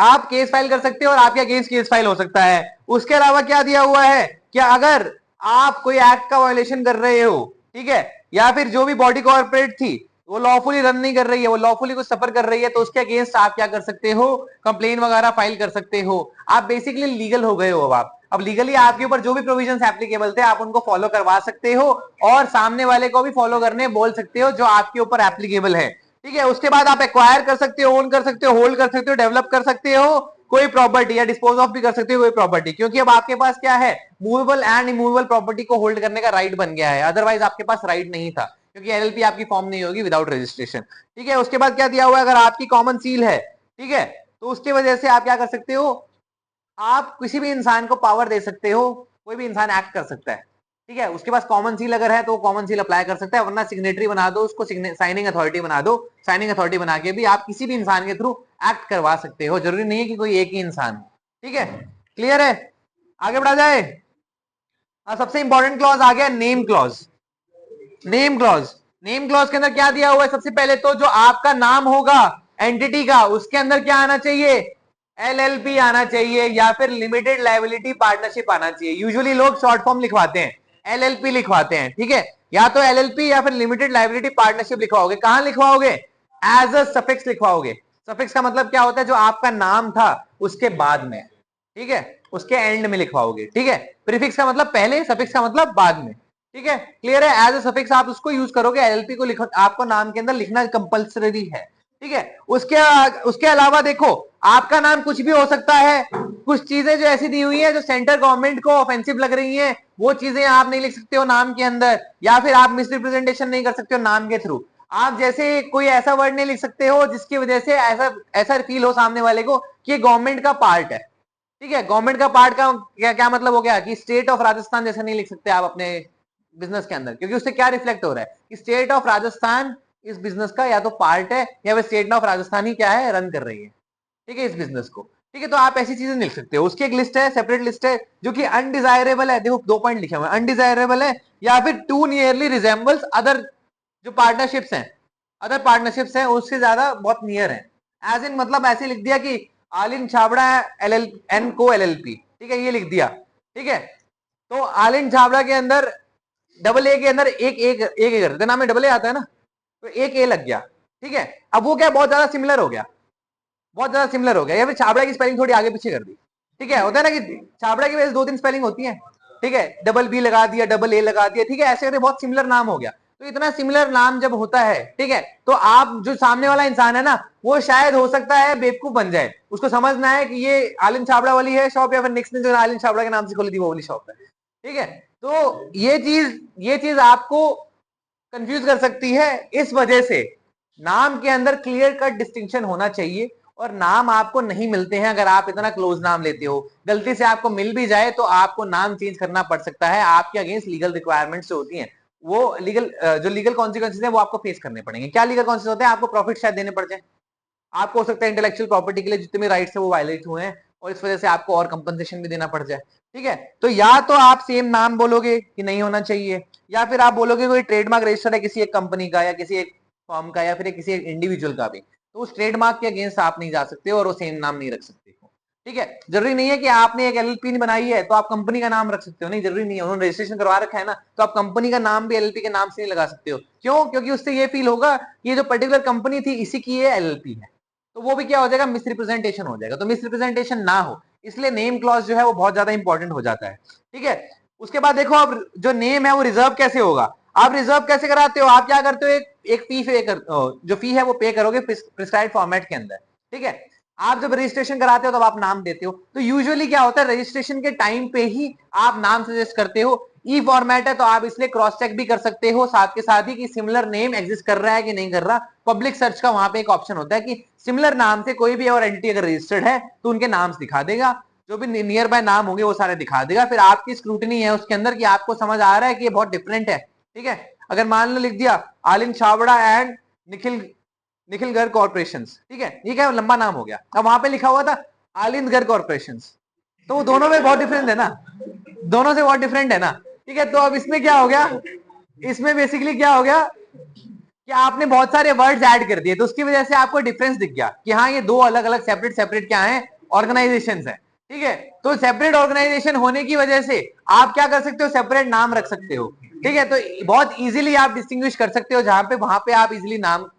आप केस फाइल कर सकते हो और आपके अगेंस्ट केस फाइल हो सकता है। उसके अलावा क्या दिया हुआ है, क्या अगर आप कोई एक्ट का वायोलेशन कर रहे हो, ठीक है, या फिर जो भी बॉडी कॉर्पोरेट थी वो लॉफुली रन नहीं कर रही है, वो लॉफुली कुछ सफर कर रही है, तो उसके अगेंस्ट आप क्या कर सकते हो, कंप्लेन वगैरह फाइल कर सकते हो। आप बेसिकली लीगल हो गए हो। अब लीगली आपके ऊपर जो भी प्रोविजंस एप्लीकेबल थे आप उनको फॉलो करवा सकते हो, और सामने वाले को भी फॉलो करने बोल सकते हो जो आपके ऊपर एप्लीकेबल है। ठीक है, उसके बाद आप एक्वायर कर सकते हो, ओन कर सकते हो, होल्ड कर सकते हो, डेवलप कर सकते हो कोई प्रॉपर्टी, या डिस्पोज ऑफ भी कर सकते हो कोई प्रॉपर्टी, क्योंकि अब आपके पास क्या है, मूवेबल एंड इमूवेबल प्रॉपर्टी को होल्ड करने का राइट बन गया है। अदरवाइज आपके पास राइट नहीं था, क्योंकि एलएलपी आपकी फॉर्म नहीं होगी विदाउट रजिस्ट्रेशन। ठीक है, उसके बाद क्या दिया हुआ है, अगर आपकी कॉमन सील है, ठीक है, तो उसकी वजह से आप क्या कर सकते हो, आप किसी भी इंसान को पावर दे सकते हो, कोई भी इंसान एक्ट कर सकता है, ठीक है। उसके पास कॉमन सील अगर है तो कॉमन सील अप्लाई कर सकता है, वरना सिग्नेटरी बना दो उसको, साइनिंग अथॉरिटी बना दो। साइनिंग अथॉरिटी बना के भी आप किसी भी इंसान के थ्रू एक्ट करवा सकते हो, जरूरी नहीं है कि कोई एक ही इंसान हो, ठीक है। क्लियर है, आगे बढ़ा जाए। सबसे इंपॉर्टेंट क्लॉज आ गया name clause. Name clause, name clause के अंदर क्या दिया हुआ है, सबसे पहले तो जो आपका नाम होगा एंटिटी का, उसके अंदर क्या आना चाहिए, एलएलपी आना चाहिए या फिर लिमिटेड लायबिलिटी पार्टनरशिप आना चाहिए। यूजुअली लोग शॉर्ट फॉर्म लिखवाते हैं, एलएलपी लिखवाते हैं, ठीक है। या तो एलएलपी या फिर लिमिटेड लायबिलिटी पार्टनरशिप लिखवाओगे। कहां लिखवाओगे, एज अ सफिक्स लिखवाओगे। सफिक्स का मतलब क्या होता है, जो आपका नाम था उसके बाद में, ठीक है, उसके एंड में लिखवाओगे, ठीक है। प्रीफिक्स का मतलब पहले, सफिक्स का मतलब बाद में, ठीक है। क्लियर है, एज अ सफिक्स आप उसको यूज करोगे, एलएलपी को लिखो, आपको नाम के अंदर लिखना कंपलसरी है, ठीक है। उसके अलावा देखो, आपका नाम कुछ भी हो सकता है। कुछ चीजें जो ऐसी दी हुई है जो सेंट्रल गवर्नमेंट को ऑफेंसिव लग रही हैं, वो चीजें आप नहीं लिख सकते हो नाम के अंदर, या फिर आप मिसरिप्रेजेंटेशन नहीं कर सकते हो नाम के थ्रू। आप जैसे कोई ऐसा वर्ड नहीं लिख सकते हो जिसकी वजह से ऐसा ऐसा फील हो सामने वाले को कि ये गवर्नमेंट का पार्ट है, ठीक है। गवर्नमेंट का पार्ट का क्या क्या मतलब हो गया कि स्टेट ऑफ राजस्थान जैसे नहीं लिख सकते आप अपने बिजनेस के अंदर, क्योंकि उससे क्या रिफ्लेक्ट हो रहा है कि स्टेट ऑफ राजस्थान इस बिजनेस का या तो पार्ट है या फिर स्टेट ऑफ राजस्थान ही क्या है, रन कर रही है, ठीक है, इस बिजनेस को, ठीक है। तो आप ऐसी चीजें नहीं लिख सकते हो। उसकी एक लिस्ट है, सेपरेट लिस्ट है, जो कि अनडिजायरेबल है। देखो 2 पॉइंट लिखे हुए हैं, अनडिजायरेबल है या फिर टू नियरली रिजेंबल्स अदर जो पार्टनरशिप्स हैं, अदर पार्टनरशिप्स हैं उससे ज्यादा बहुत नियर है। एज इन मतलब ऐसे लिख दिया कि आलिन छाबड़ा एल एल एन को एलएलपी, ठीक है, ये लिख दिया, ठीक है। तो आलिन छाबड़ा के अंदर डबल ए के अंदर एक एक एक करते नाम में डबल ए आता है ना, तो एक ए लग गया, ठीक है। अब वो क्या बहुत ज्यादा सिमिलर हो गया, बहुत ज्यादा सिमिलर हो गया, या फिर छाबड़ा की स्पेलिंग थोड़ी आगे पीछे कर दी, ठीक है। होता है ना कि छाबड़ा की वजह से 2-3 स्पेलिंग होती है, ठीक है, डबल बी लगा दिया, डबल ए लगा दिया, ठीक है, ऐसे करके बहुत सिमिलर नाम हो गया। तो इतना सिमिलर नाम जब होता है, ठीक है, तो आप जो सामने वाला इंसान है ना, वो शायद हो सकता है बेवकूफ बन जाए, उसको समझना है कि ये आलिम छाबड़ा वाली है शॉप, या फिर नेक्स्ट ने जो आलिम छाबड़ा के नाम से खोली थी वो वाली शॉप है, ठीक है। तो ये चीज आपको कंफ्यूज कर सकती है। इस वजह से नाम के अंदर क्लियर कट डिस्टिंक्शन होना चाहिए, और नाम आपको नहीं मिलते हैं अगर आप इतना क्लोज नाम लेते हो। गलती से आपको मिल भी जाए तो आपको नाम चेंज करना पड़ सकता है, आपके अगेंस्ट लीगल रिक्वायरमेंट्स होती हैं, वो लीगल जो लीगल कॉन्सिक्वेंसेज हैं वो आपको फेस करने पड़ेंगे। क्या लीगल कॉन्सिक्वेंस होते हैं, आपको प्रॉफिट शायद देने पड़ जाए, आपको हो सकता है इंटेलेक्चुअल प्रॉपर्टी के लिए जितने भी राइट्स है वो वायलेट हुए हैं, और इस वजह से आपको और कंपनसेशन भी देना पड़ जाए, ठीक है। तो या तो आप सेम नाम बोलोगे कि नहीं होना चाहिए, या फिर आप बोलोगे कोई ट्रेडमार्क रजिस्टर्ड है किसी एक कंपनी का या किसी एक फर्म का या फिर किसी एक इंडिविजुअल का भी, तो उस ट्रेडमार्क के अगेंस्ट आप नहीं जा सकते और वो सेम नाम नहीं रख सकते हो, ठीक है। जरूरी नहीं है कि आपने एक एलएलपी बनाई है तो आप कंपनी का नाम रख सकते हो, नहीं जरूरी नहीं है। उन्होंने रजिस्ट्रेशन करवा रखा है ना, तो आप कंपनी का नाम भी एलएलपी के नाम से नहीं लगा सकते हो। क्यों, क्योंकि उससे ये फील होगा कि ये जो पर्टिकुलर कंपनी थी इसी की ये एलएलपी है, तो वो भी क्या हो जाएगा, मिसरिप्रेजेंटेशन हो जाएगा। तो मिसरिप्रेजेंटेशन ना हो इसलिए नेम क्लॉज जो है वो बहुत ज्यादा इंपॉर्टेंट हो जाता है, ठीक है। उसके बाद देखो, अब जो नेम है वो रिजर्व कैसे होगा। आप रिजर्व कैसे कराते हो, आप क्या करते हो, एक फी पे कर, जो फी है वो पे करोगे प्रिस्क्राइब फॉर्मेट के अंदर, ठीक है। आप जब रजिस्ट्रेशन कराते हो तब आप नाम देते हो, तो यूजुअली क्या होता है, रजिस्ट्रेशन के टाइम पे ही आप नाम सजेस्ट करते हो। ई फॉर्मेट है तो आप इसलिए क्रॉस चेक भी कर सकते हो साथ के साथ ही कि सिमिलर नेम एग्जिस्ट कर रहा है कि नहीं कर रहा। पब्लिक सर्च का वहां पे एक ऑप्शन होता है कि सिमिलर नाम से कोई भी और एंटिटी अगर रजिस्टर्ड है तो उनके नाम दिखा देगा, जो भी नियर बाय नाम होंगे वो सारे दिखा देगा। फिर आपकी स्क्रूटनी है उसके अंदर कि आपको समझ आ रहा है कि ये बहुत डिफरेंट है, ठीक है। अगर मान लो लिख दिया आलिम छाबड़ा एंड निखिल निखिल गर्ग कॉर्पोरेशन, ठीक है, ये क्या लंबा नाम हो गया। अब वहां पे लिखा हुआ था आलिंद गर्ग कॉर्पोरेशन, तो वो दोनों में बहुत डिफरेंस है ना, दोनों से बहुत डिफरेंट है ना, ठीक है। तो अब इसमें क्या हो गया, इसमें बेसिकली क्या हो गया कि आपने बहुत सारे वर्ड्स ऐड कर दिए, तो उसकी वजह से आपको डिफरेंस दिख गया कि हाँ ये दो अलग अलग सेपरेट सेपरेट क्या है, ऑर्गेनाइजेशंस है, ठीक है। तो सेपरेट ऑर्गेनाइजेशन होने की वजह से आप क्या कर सकते हो, सेपरेट नाम रख सकते हो, ठीक है। तो बहुत इजीली आप डिस्टिंग्विश कर सकते हो, जहां पे वहां पे आप इजीली नाम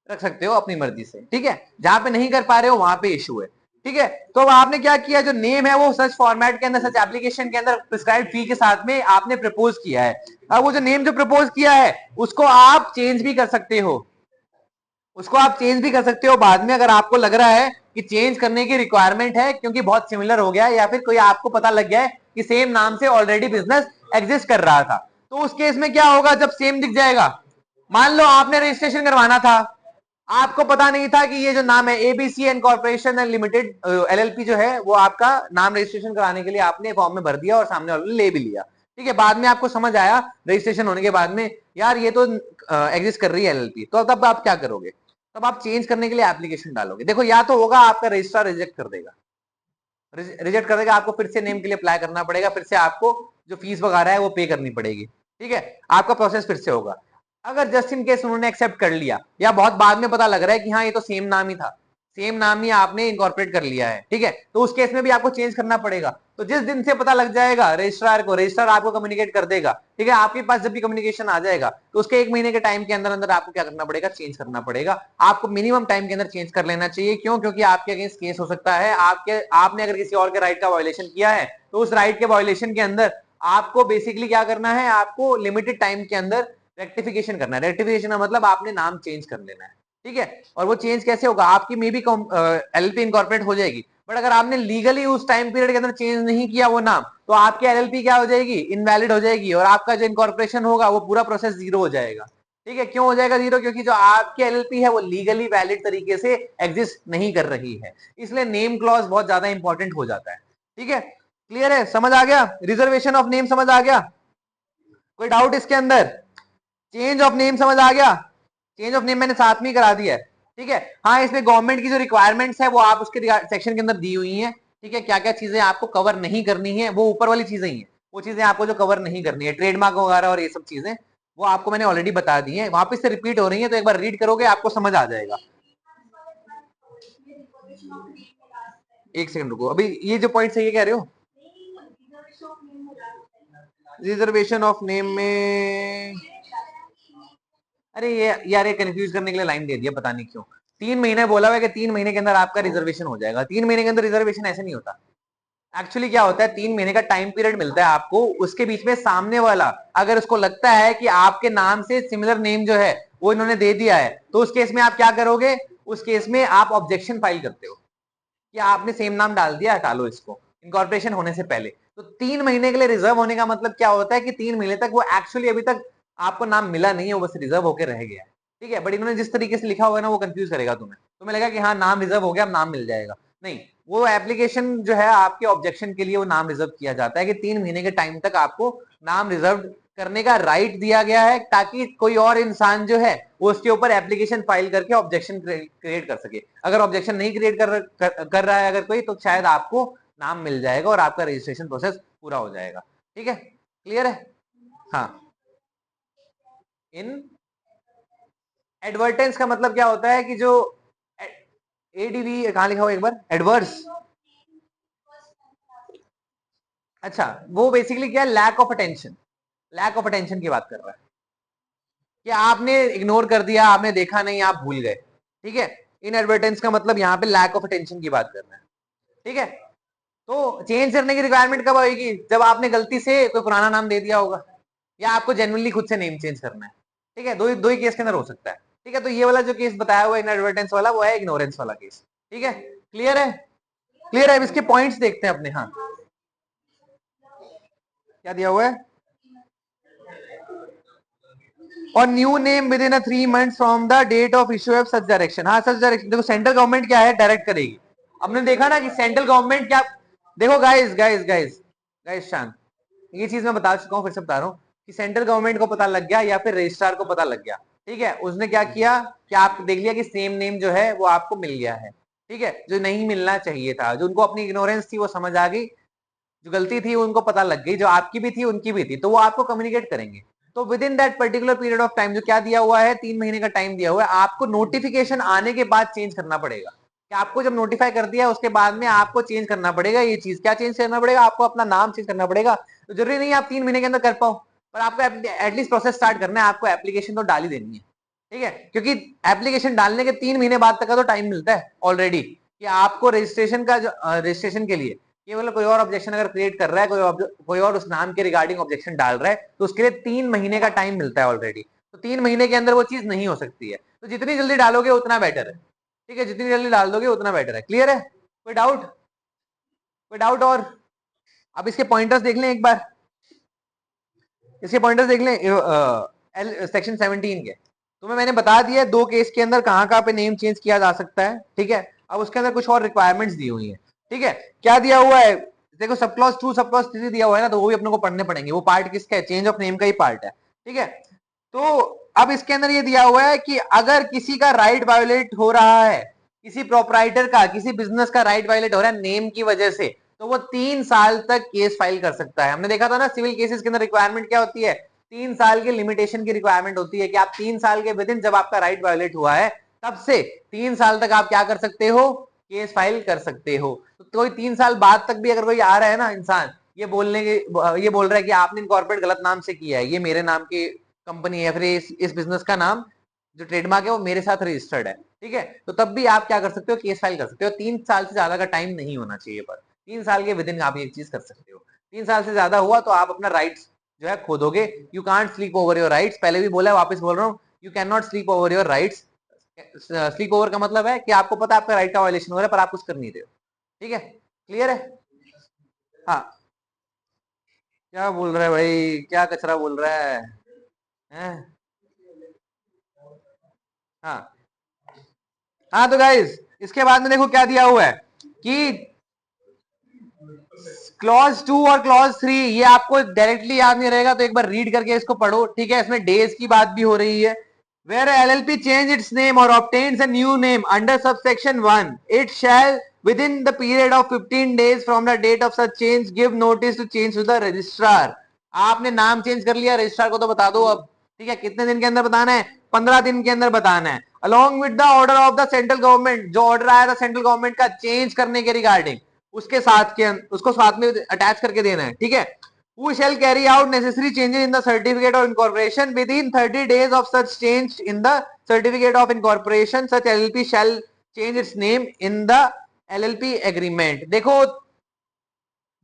रख सकते हो अपनी मर्जी से, ठीक है। जहां पे नहीं कर पा रहे हो वहां पे इशू है, ठीक है। तो अब आपने क्या किया, जो नेम है वो सच फॉर्मेट के अंदर, सच एप्लीकेशन के अंदर प्रिस्क्राइब फी के साथ में आपने प्रपोज किया है। अब वो जो नेम जो प्रपोज किया है उसको आप चेंज भी कर सकते हो, उसको आप चेंज भी कर सकते हो बाद में, अगर आपको लग रहा है कि चेंज करने की रिक्वायरमेंट है क्योंकि बहुत सिमिलर हो गया है, या फिर कोई आपको पता लग गया है कि सेम नाम से ऑलरेडी बिजनेस एग्जिस्ट कर रहा था। तो उस केस में क्या होगा, जब सेम दिख जाएगा, मान लो आपने रजिस्ट्रेशन करवाना था, आपको पता नहीं था कि ये जो नाम है ABC and corporation and limited LLP जो है वो आपका नाम रजिस्ट्रेशन कराने के लिए आपने फॉर्म में भर दिया और सामने वाले ने ले भी लिया, ठीक है। बाद में आपको समझ आया रजिस्ट्रेशन होने के बाद में यार ये तो एग्जिस्ट कर रही है एलएलपी, तो तब आप क्या करोगे, तब आप चेंज करने के लिए एप्लीकेशन डालोगे। देखो या तो होगा आपका रजिस्ट्रार रिजेक्ट कर देगा, रिजेक्ट कर देगा, आपको फिर से नेम के लिए अप्लाई करना पड़ेगा, फिर से आपको जो फीस वगैरह है वो पे करनी पड़ेगी, ठीक है। आपका प्रोसेस फिर से होगा। अगर जस्ट इन केस उन्होंने एक्सेप्ट कर लिया या बहुत बाद में पता लग रहा है कि हाँ ये तो सेम नाम ही था, सेम नाम ही आपने इनकॉर्पोरेट कर लिया है, ठीक है, तो उस केस में भी आपको चेंज करना पड़ेगा। तो जिस दिन से पता लग जाएगा रजिस्ट्रार को, रजिस्ट्रार आपको कम्युनिकेट कर देगा, ठीक है, आपके पास जब भी कम्युनिकेशन आ जाएगा तो उसके 1 महीने के टाइम के अंदर अंदर आपको क्या करना पड़ेगा, चेंज करना पड़ेगा। आपको मिनिमम टाइम के अंदर चेंज कर लेना चाहिए। क्यों? क्योंकि आपके अगेंस्ट केस हो सकता है, आपने अगर किसी और के राइट का वायोलेशन किया है तो उस राइट के वायोलेशन के अंदर आपको बेसिकली क्या करना है, आपको लिमिटेड टाइम के अंदर रेक्टिफिकेशन करना है। रेक्टिफिकेशन का मतलब आपने नाम चेंज कर लेना है, ठीक है। और वो चेंज कैसे होगा, आपकी मे बी एलएलपी इनकॉर्पोरेट हो जाएगी, बट अगर आपने लीगली उस टाइम पीरियड के अंदर चेंज नहीं किया वो नाम, तो आपकी एलएलपी क्या हो जाएगी, इनवैलिड हो जाएगी, और आपका जो इनकॉर्पोरेशन होगा वो पूरा प्रोसेस जीरो हो जाएगा, ठीक है। क्यों हो जाएगा जीरो? क्योंकि जो आपकी एलएलपी है वो लीगली वैलिड तरीके से एग्जिस्ट नहीं कर रही है, इसलिए नेम क्लॉज बहुत ज्यादा इंपॉर्टेंट हो जाता है, ठीक है। क्लियर है? समझ आ गया? रिजर्वेशन ऑफ नेम समझ आ गया? कोई डाउट इसके अंदर? चेंज ऑफ नेम समझ आ गया? चेंज ऑफ नेम मैंने साथ में ही करा दिया है, ठीक है। हाँ, इसमें गवर्नमेंट की जो रिक्वायरमेंट्स है वो आप उसके सेक्शन के अंदर दी हुई हैं, ठीक है। क्या क्या चीजें आपको कवर नहीं करनी है वो ऊपर वाली चीजें ही है, वो चीजें आपको जो कवर नहीं करनी है, ट्रेडमार्क वगैरह और ये सब चीजें, वो आपको मैंने ऑलरेडी बता दी है, वापस से रिपीट हो रही है, तो एक बार रीड करोगे आपको समझ आ जाएगा। एक सेकंड रुको, अभी ये जो पॉइंट सही है कह रहे हो, रिजर्वेशन ऑफ नेम में, अरे ये यार ये कंफ्यूज करने के लिए लाइन दे दिया, पता नहीं क्यों। 3 महीने बोला हुआ है कि 3 महीने के अंदर आपका रिजर्वेशन हो जाएगा। 3 महीने के अंदर रिजर्वेशन ऐसे नहीं होता। एक्चुअली क्या होता है, 3 महीने का टाइम पीरियड मिलता है आपको, उसके बीच में सामने वाला अगर उसको लगता है कि आपके नाम से सिमिलर नेम जो है वो इन्होंने दे दिया है, तो उस केस में आप क्या करोगे, उस केस में आप ऑब्जेक्शन फाइल करते हो कि आपने सेम नाम डाल दिया, हटा लो इसको इनकॉर्पोरेशन होने से पहले। तो 3 महीने के लिए रिजर्व होने का मतलब क्या होता है कि 3 महीने तक वो एक्चुअली अभी तक आपको नाम मिला नहीं है, वो बस रिजर्व होकर रह गया है, ठीक है। बट इन्होंने जिस तरीके से लिखा हुआ है ना वो कंफ्यूज करेगा तुम्हें लगा कि हाँ नाम रिजर्व हो गया, अब नाम मिल जाएगा, नहीं। वो एप्लीकेशन जो है आपके ऑब्जेक्शन के लिए वो नाम रिजर्व किया जाता है कि 3 महीने के टाइम तक आपको नाम रिजर्व करने का राइट दिया गया है, ताकि कोई और इंसान जो है वो उसके ऊपर एप्लीकेशन फाइल करके ऑब्जेक्शन क्रिएट कर सके। अगर ऑब्जेक्शन नहीं क्रिएट कर रहा है अगर कोई, तो शायद आपको नाम मिल जाएगा और आपका रजिस्ट्रेशन प्रोसेस पूरा हो जाएगा, ठीक है। क्लियर है? हाँ। इन एडवर्टेंस का मतलब क्या होता है कि जो एडीवी कहां लिखा हुआ एक बार, एडवर्स, अच्छा वो बेसिकली क्या है, lack of attention, lack of attention की बात कर रहा है कि आपने इग्नोर कर दिया, आपने देखा नहीं, आप भूल गए, ठीक है। इन एडवर्टेंस का मतलब यहाँ पे लैक ऑफ अटेंशन की बात कर रहा है, ठीक है। तो चेंज करने की रिक्वायरमेंट कब आएगी, जब आपने गलती से कोई पुराना नाम दे दिया होगा या आपको जेन्युइनली खुद से नेम चेंज करना है, ठीक है। दो ही केस के अंदर हो सकता है, ठीक है। तो ये वाला जो केस बताया हुआ है इनएडवर्टेंस वाला, वो है इग्नोरेंस वाला केस, ठीक है। क्लियर है? क्लियर है? अब इसके पॉइंट्स देखते हैं अपने। हाँ, क्या दिया हुआ है, और new name within 3 month from the date of issue of such direction. हाँ, सच डायरेक्शन देखो सेंट्रल गवर्नमेंट क्या है, डायरेक्ट करेगी। हमने देखा ना कि सेंट्रल गवर्नमेंट क्या, देखो गाइस गाइस गाइस गाइस शांत, ये चीज मैं बता चुका हूँ, फिर से बता रहा हूँ कि सेंट्रल गवर्नमेंट को पता लग गया या फिर रजिस्ट्रार को पता लग गया, ठीक है। उसने क्या किया कि आप देख लिया कि सेम नेम जो है वो आपको मिल गया है, ठीक है। जो नहीं मिलना चाहिए था, जो उनको अपनी इग्नोरेंस थी वो समझ आ गई, जो गलती थी उनको पता लग गई, जो आपकी भी थी उनकी भी थी, तो वो आपको कम्युनिकेट करेंगे। तो with in that particular period of time जो क्या दिया हुआ है, 3 महीने का टाइम दिया हुआ है, आपको नोटिफिकेशन आने के बाद चेंज करना पड़ेगा। कि आपको जब नोटिफाई कर दिया उसके बाद में आपको चेंज करना पड़ेगा, ये चीज क्या चेंज करना पड़ेगा, आपको अपना नाम चेंज करना पड़ेगा। तो जरूरी नहीं आप 3 महीने के अंदर कर पाओ, पर आपको एटलीस्ट प्रोसेस स्टार्ट करना है, आपको एप्लीकेशन तो डाल ही देनी है, ठीक है। क्योंकि एप्लीकेशन डालने के 3 महीने बाद तक का तो टाइम मिलता है ऑलरेडी, कि आपको रजिस्ट्रेशन का जो रजिस्ट्रेशन के लिए केवल कोई और ऑब्जेक्शन अगर क्रिएट कर रहा है, कोई और उस नाम के रिगार्डिंग ऑब्जेक्शन डाल रहा है, तो उसके लिए 3 महीने का टाइम मिलता है ऑलरेडी। तो 3 महीने के अंदर वो चीज नहीं हो सकती है, तो जितनी जल्दी डालोगे उतना बेटर है, ठीक है। जितनी जल्दी डाल दोगे उतना बेटर है। क्लियर है? कोई डाउट? कोई डाउट? और अब इसके पॉइंटर्स देख लें एक बार, इसके पॉइंटर्स देख लें सेक्शन 17 के। तुम्हें मैंने बता दिया है 2 केस के अंदर कहाँ कहाँ पे नेम चेंज किया जा सकता है, ठीक है। अब उसके अंदर कुछ और रिक्वायरमेंट्स दी हुई है, ठीक है। क्या दिया हुआ है, देखो सब क्लॉज 2 सब क्लॉज 3 दिया हुआ है ना, तो वो भी अपने को पढ़ने पड़ेंगे। वो पार्ट किसका है, चेंज ऑफ नेम का ही पार्ट है, ठीक है। तो अब इसके अंदर ये दिया हुआ है कि अगर किसी का राइट वायोलेट हो रहा है, किसी प्रोपराइटर का, किसी बिजनेस का राइट वायोलेट हो रहा है नेम की वजह से, तो वो 3 साल तक केस फाइल कर सकता है। हमने देखा था ना सिविल केसेस के अंदर रिक्वायरमेंट क्या होती है, 3 साल की लिमिटेशन की रिक्वायरमेंट होती है कि आप 3 साल के विदिन जब आपका राइट वायोलेट हुआ है तब से 3 साल तक आप क्या कर सकते हो, केस फाइल कर सकते हो। तो कोई 3 साल बाद तक भी अगर कोई आ रहा है ना इंसान, ये ये बोल रहा है कि आपने इनकॉर्पोरेट गलत नाम से किया है, ये मेरे नाम की कंपनी है, फिर इस बिजनेस का नाम जो ट्रेडमार्क है वो मेरे साथ रजिस्टर्ड है, ठीक है, तो तब भी आप क्या कर सकते हो, केस फाइल कर सकते हो। 3 साल से ज्यादा का टाइम नहीं होना चाहिए, पर 3 साल के विदिन आप ये चीज कर सकते हो। 3 साल से ज्यादा हुआ तो आप अपना राइट्स जो है खो दोगे। You can't sleep over your rights, पहले भी बोला है वापस बोल रहा हूँ, you can not sleep over your rights. Sleep over का मतलब है कि आपको पता है आपका राइट का वायलेशन हो रहा है पर आप कुछ कर नहीं रहे हो, ठीक है, क्लियर है। हाँ, क्या बोल रहा है भाई, क्या कचरा बोल रहा है, हैं? हाँ हाँ, तो गाइस इसके बाद में देखो क्या दिया हुआ है कि क्लॉज 2 और क्लॉज 3 ये आपको डायरेक्टली याद नहीं रहेगा, तो एक बार रीड करके इसको पढ़ो, ठीक है। इसमें डेज की बात भी हो रही है। Where LLP change its name or obtains a new name under subsection 1, it shall within the period of 15 days from the date of such change give notice to change to the registrar। आपने नाम change कर लिया, registrar को तो बता दो अब, ठीक है। कितने दिन के अंदर बताना है, 15 दिन के अंदर बताना है। Along with the order of the central government, जो ऑर्डर आया था सेंट्रल गवर्नमेंट का चेंज करने के रिगार्डिंग, उसको साथ में अटैच करके देना है, ठीक है। Who shall carry out necessary changes in the certificate of incorporation within 30 days of such change in the certificate of incorporation, such LLP shall change its name in the LLP agreement। देखो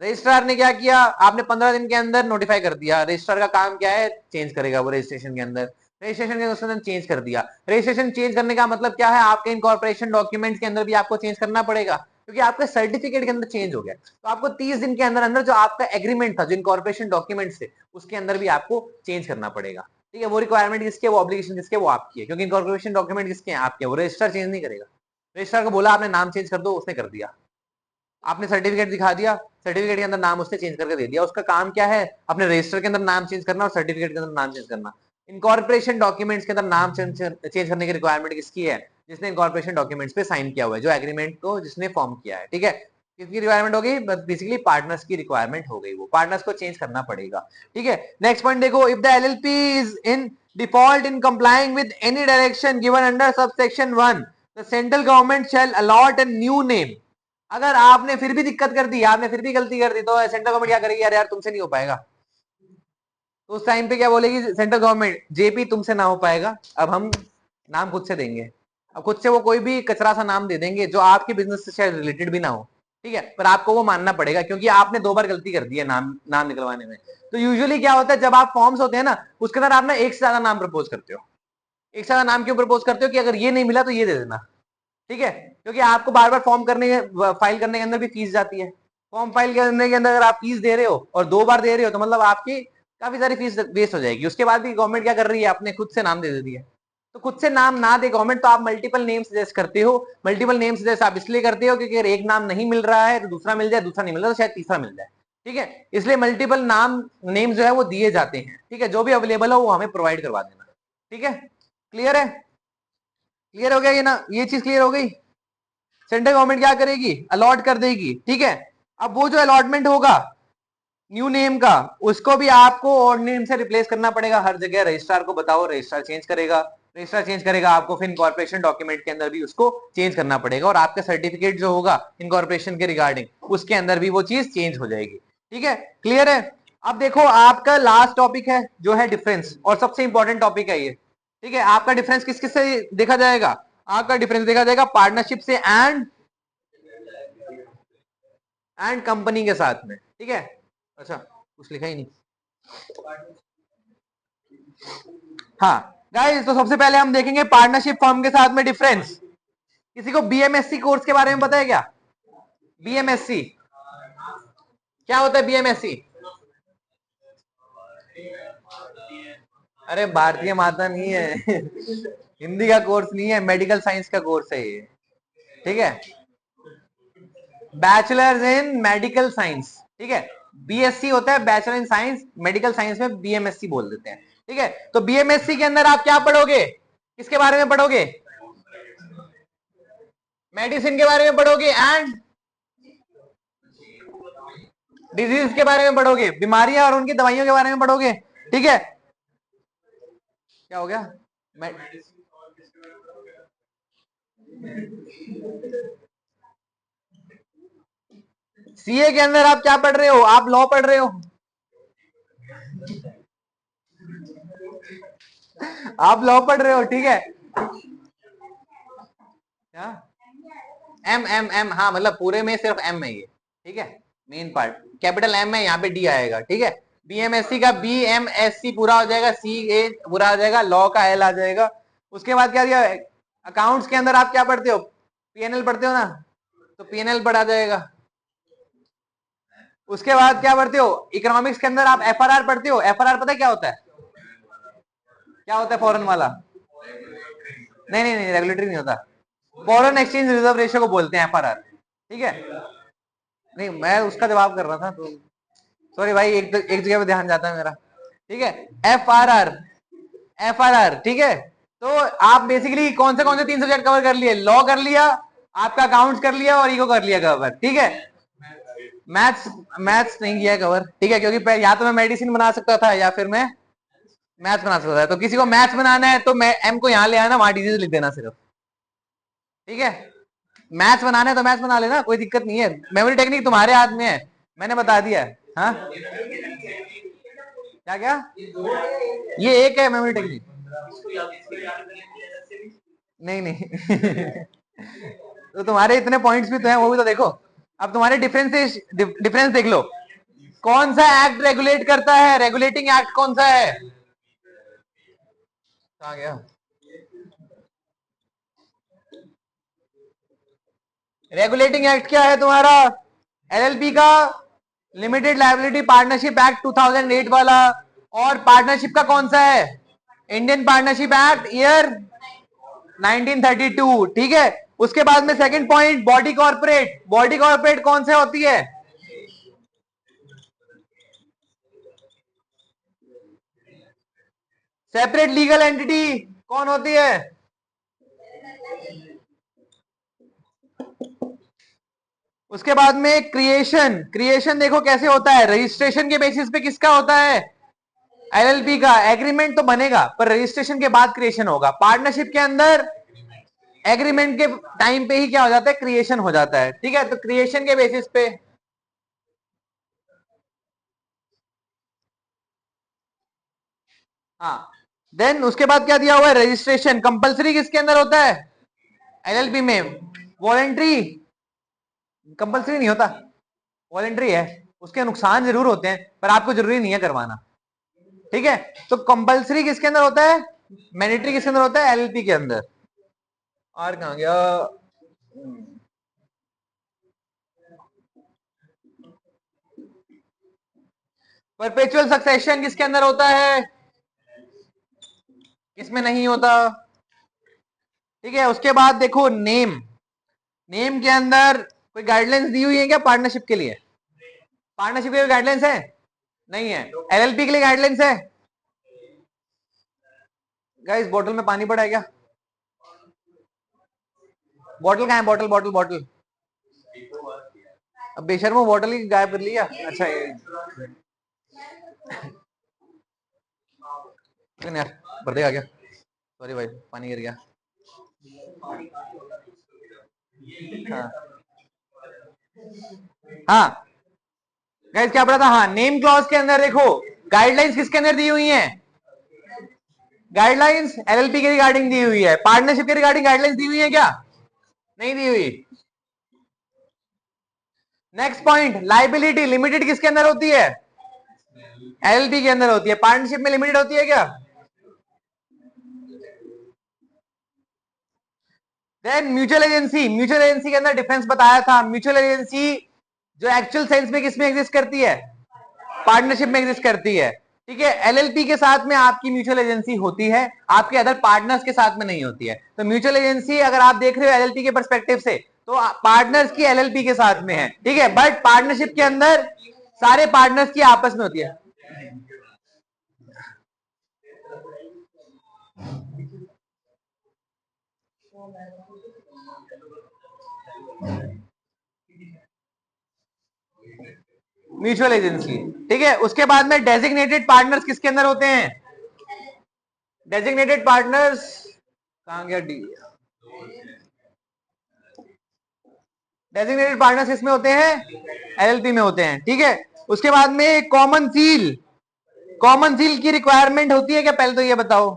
registrar ने क्या किया, आपने 15 दिन के अंदर notify कर दिया। रजिस्ट्रार का काम क्या है, चेंज करेगा वो रजिस्ट्रेशन के अंदर, रजिस्ट्रेशन के उसने चेंज कर दिया। रजिस्ट्रेशन चेंज करने का मतलब क्या है, आपके इनकॉर्पोरेशन डॉक्यूमेंट्स के अंदर भी आपको चेंज करना पड़ेगा, क्योंकि आपके सर्टिफिकेट के अंदर चेंज हो गया। तो आपको 30 दिन के अंदर अंदर जो आपका एग्रीमेंट था, जो इनकॉर्पोरेशन डॉक्यूमेंट्स थे, उसके अंदर भी आपको चेंज करना पड़ेगा, ठीक है। वो रिक्वायरमेंट किसके, वो ऑब्लिगेशन किसके, वो आपकी है, क्योंकि इनकॉर्पोरेशन डॉक्यूमेंट किसके हैं, आपके। वो रजिस्ट्रार चेंज नहीं करेगा। रजिस्ट्रार को बोला आपने नाम चेंज कर दो, उसने कर दिया। आपने सर्टिफिकेट दिखा दिया, सर्टिफिकेट के अंदर नाम उसने चेंज करके दे दिया। उसका काम क्या है, अपने रजिस्टर के अंदर नाम चेंज करना और सर्टिफिकेट के अंदर नाम चेंज करना। इनकॉर्पोरेशन डॉक्यूमेंट्स के अंदर नाम चेंज करने की रिक्वायरमेंट किसकी है, जिसने इनकॉर्पोरेशन डॉक्यूमेंट्स पे साइन किया हुआ है, जो एग्रीमेंट को जिसने फॉर्म किया है, ठीक है। किसकी रिक्वायरमेंट हो गई, बेसिकली पार्टनर्स की रिक्वायरमेंट हो गई, वो पार्टनर्स को चेंज करना पड़ेगा, ठीक है। नेक्स्ट पॉइंट देखो, if the LLP is in default in complying with any direction given under subsection 1, the central government shall allot a new name. अगर आपने फिर भी दिक्कत कर दी, आपने फिर भी गलती कर दी, तो सेंट्रल गवर्नमेंट क्या करेगी, यार यार तुमसे नहीं हो पाएगा। तो उस टाइम पे क्या बोलेगी सेंट्रल गवर्नमेंट, जेपी तुमसे ना हो पाएगा, अब हम नाम खुद से देंगे। अब खुद से वो कोई भी कचरा सा नाम दे देंगे जो आपके बिजनेस से शायद रिलेटेड भी ना हो, ठीक है, पर आपको वो मानना पड़ेगा, क्योंकि आपने 2 बार गलती कर दी है नाम निकलवाने में। तो यूजुअली क्या होता है, जब आप फॉर्म्स होते हैं ना, उसके अंदर आप ना एक से ज्यादा नाम प्रपोज करते हो। एक से ज्यादा नाम क्यों प्रपोज करते हो, कि अगर ये नहीं मिला तो ये दे देना, ठीक है। क्योंकि आपको बार बार फॉर्म फाइल करने के अंदर भी फीस जाती है। फॉर्म फाइल करने के अंदर अगर आप फीस दे रहे हो और 2 बार दे रहे हो, तो मतलब आपकी काफी सारी फीस वेस्ट हो जाएगी। उसके बाद भी गवर्नमेंट क्या कर रही है, अपने खुद से नाम दे देती है। तो खुद से नाम ना दे गवर्नमेंट, तो आप मल्टीपल नेम सजेस्ट करते हो। मल्टीपल नेम सजेस्ट आप इसलिए करते हो क्योंकि अगर एक नाम नहीं मिल रहा है तो दूसरा मिल जाए, दूसरा नहीं मिल रहा तो शायद तीसरा मिल जाए, ठीक है। इसलिए मल्टीपल नेम जो है वो दिए जाते हैं, ठीक है। जो भी अवेलेबल हो वो हमें प्रोवाइड करवा देना, ठीक है। क्लियर है, क्लियर हो गया ये ना, ये चीज क्लियर हो गई। सेंट्रल गवर्नमेंट क्या करेगी, अलॉट कर देगी, ठीक है। अब वो जो अलॉटमेंट होगा न्यू नेम का, उसको भी आपको ओल्ड नेम से रिप्लेस करना पड़ेगा हर जगह। रजिस्ट्रार को बताओ, रजिस्ट्रार चेंज करेगा, रजिस्ट्रार चेंज करेगा, आपको फिर इनकॉर्पोरेशन डॉक्यूमेंट के अंदर भी उसको चेंज करना पड़ेगा, और आपका सर्टिफिकेट जो होगा इनकॉर्पोरेशन के रिगार्डिंग उसके अंदर भी वो चीज चेंज हो जाएगी, ठीक है। क्लियर है। अब देखो आपका लास्ट टॉपिक है जो है डिफरेंस, और सबसे इंपॉर्टेंट टॉपिक है ये, ठीक है। आपका डिफरेंस किस किस से देखा जाएगा, आपका डिफरेंस देखा जाएगा पार्टनरशिप से एंड कंपनी के साथ में, ठीक है। अच्छा कुछ लिखा ही नहीं। हाँ गाइस, तो सबसे पहले हम देखेंगे पार्टनरशिप फर्म के साथ में डिफरेंस। किसी को बीएमएससी कोर्स के बारे में पता है क्या, बीएमएससी क्या होता है, बीएमएससी? अरे भारतीय माता नहीं है। हिंदी का कोर्स नहीं है, मेडिकल साइंस का कोर्स है ये। ठीक है, बैचलर्स इन मेडिकल साइंस। ठीक है, बीएससी होता है bachelor in science, medical science में बीएमएससी बोल देते हैं। ठीक है, तो बीएमएससी के अंदर आप क्या पढ़ोगे, किसके बारे में पढ़ोगे, मेडिसिन के बारे में पढ़ोगे एंड डिजीज के बारे में पढ़ोगे, बीमारियां और उनकी दवाइयों के बारे में पढ़ोगे। ठीक है, क्या हो गया, सीए के अंदर आप क्या पढ़ रहे हो, आप लॉ पढ़ रहे हो। आप लॉ पढ़ रहे हो। ठीक है, क्या एम एम एम, हाँ मतलब पूरे में सिर्फ एम है ये। ठीक है, मेन पार्ट कैपिटल एम है, यहाँ पे डी आएगा। ठीक है, बीएमएससी का बीएमएससी पूरा हो जाएगा, सी ए पूरा हो जाएगा, लॉ का एल आ जाएगा। उसके बाद क्या दिया, अकाउंट्स के अंदर आप क्या पढ़ते हो, पीएनएल पढ़ते हो ना, तो पीएनएल पढ़ा जाएगा। उसके बाद क्या पढ़ते हो, इकोनॉमिक्स के अंदर आप एफआरआर पढ़ते हो। एफआरआर पता है क्या होता है, क्या होता है फॉरेन वाला, नहीं नहीं नहीं, रेगुलेटरी नहीं होता, फॉरेन एक्सचेंज रिजर्व रेशियो को बोलते हैं एफआरआर। ठीक है, नहीं मैं उसका जवाब कर रहा था तो सॉरी भाई, एक जगह पे ध्यान जाता है मेरा। ठीक है, एफआरआर, एफआरआर। ठीक है, तो आप बेसिकली कौन से 3 सब्जेक्ट कवर कर लिए, लॉ कर लिया, आपका अकाउंट्स कर लिया और इको कर लिया कवर। ठीक है, मैथ्स, मैथ्स नहीं किया कवर। ठीक है, क्योंकि या तो मैं मेडिसिन बना सकता था या फिर मैं मैथ्स बना सकता था, तो किसी को मैथ्स बनाना है तो मैं एम को यहां ले आना, वहां डिजीज लिख देना सिर्फ। ठीक है, मैथ्स बनाना है तो मैथ्स बना लेना, कोई दिक्कत नहीं है, मेमोरी टेक्निक तुम्हारे हाथ में है, मैंने बता दिया है। हाँ क्या क्या, ये एक है मेमोरी टेक्निक, नहीं नहीं। तो तुम्हारे इतने पॉइंट्स भी तो हैं, वो भी तो देखो। अब तुम्हारे डिफरेंस देख लो, कौन सा एक्ट रेगुलेट करता है, रेगुलेटिंग एक्ट कौन सा है, कहाँ गया, रेगुलेटिंग एक्ट क्या है तुम्हारा, एलएलपी का लिमिटेड लायबिलिटी पार्टनरशिप एक्ट 2008 वाला, और पार्टनरशिप का कौन सा है, इंडियन पार्टनरशिप एक्ट ईयर 1932। ठीक है, उसके बाद में second point, body corporate. Body corporate कौन से होती है, सेपरेट लीगल एंटिटी कौन होती है, उसके बाद में क्रिएशन। क्रिएशन देखो कैसे होता है, रजिस्ट्रेशन के बेसिस पे किसका होता है, एलएलपी का। एग्रीमेंट तो बनेगा पर रजिस्ट्रेशन के बाद क्रिएशन होगा। पार्टनरशिप के अंदर एग्रीमेंट के टाइम पे ही क्या हो जाता है, क्रिएशन हो जाता है। ठीक है, तो क्रिएशन के बेसिस पे हाँ, देन उसके बाद क्या दिया हुआ है, रजिस्ट्रेशन कंपलसरी किसके अंदर होता है, एलएलपी में। वॉलेंट्री कंपलसरी नहीं होता, वॉलेंट्री है, उसके नुकसान जरूर होते हैं पर आपको जरूरी नहीं है करवाना। ठीक है, तो कंपलसरी किसके अंदर होता है, मैंडेटरी किसके अंदर होता है, एलएलपी के अंदर। और कहां गया, परपेचुअल सक्सेशन किसके अंदर होता है, किसमें नहीं होता। ठीक है, उसके बाद देखो नेम, नेम के अंदर कोई गाइडलाइंस दी हुई है क्या पार्टनरशिप के लिए, पार्टनरशिप के लिए गाइडलाइंस है, नहीं है। एलएलपी के लिए गाइडलाइंस है, गाइस बोतल में पानी पड़ा है क्या, बॉटल कहाँ है, बॉटल बॉटल बॉटल, अब बेशर्मो बॉटल ही गायब कर लिया। अच्छा यार बर्थडे आ गया, सॉरी भाई पानी गिर गया। हाँ हाँ गाइस क्या पढ़ा था, हाँ नेम क्लॉज के अंदर देखो गाइडलाइंस किसके अंदर दी हुई है, गाइडलाइंस एलएलपी के रिगार्डिंग दी हुई है। पार्टनरशिप के रिगार्डिंग गाइडलाइंस दी हुई है क्या, नहीं दी हुई। नेक्स्ट पॉइंट, लाइबिलिटी लिमिटेड किसके अंदर होती है, एलएलपी के अंदर होती है। पार्टनरशिप में लिमिटेड होती है क्या, then mutual agency, mutual agency के अंदर डिफरेंस बताया था। म्यूचुअल एजेंसी जो एक्चुअल सेंस में किसमें एग्जिस्ट करती है, पार्टनरशिप में एग्जिस्ट करती है। ठीक है। एलएलपी के साथ में आपकी म्यूचुअल एजेंसी होती है, आपके अदर पार्टनर्स के साथ में नहीं होती है। तो म्यूचुअल एजेंसी अगर आप देख रहे हो एलएलपी के पर्सपेक्टिव से, तो पार्टनर्स की एलएलपी के साथ में है, ठीक है। बट पार्टनरशिप के अंदर सारे पार्टनर्स की आपस में होती है। म्यूचुअल एजेंसी, ठीक है। उसके बाद में डेजिग्नेटेड पार्टनर्स किसके अंदर होते हैं? डेजिग्नेटेड पार्टनर्स कहां गया डी? डेजिग्नेटेड पार्टनर्स किसमें होते हैं? एलएलपी में होते हैं, ठीक है। उसके बाद में कॉमन सील, कॉमन सील की रिक्वायरमेंट होती है क्या? पहले तो ये बताओ।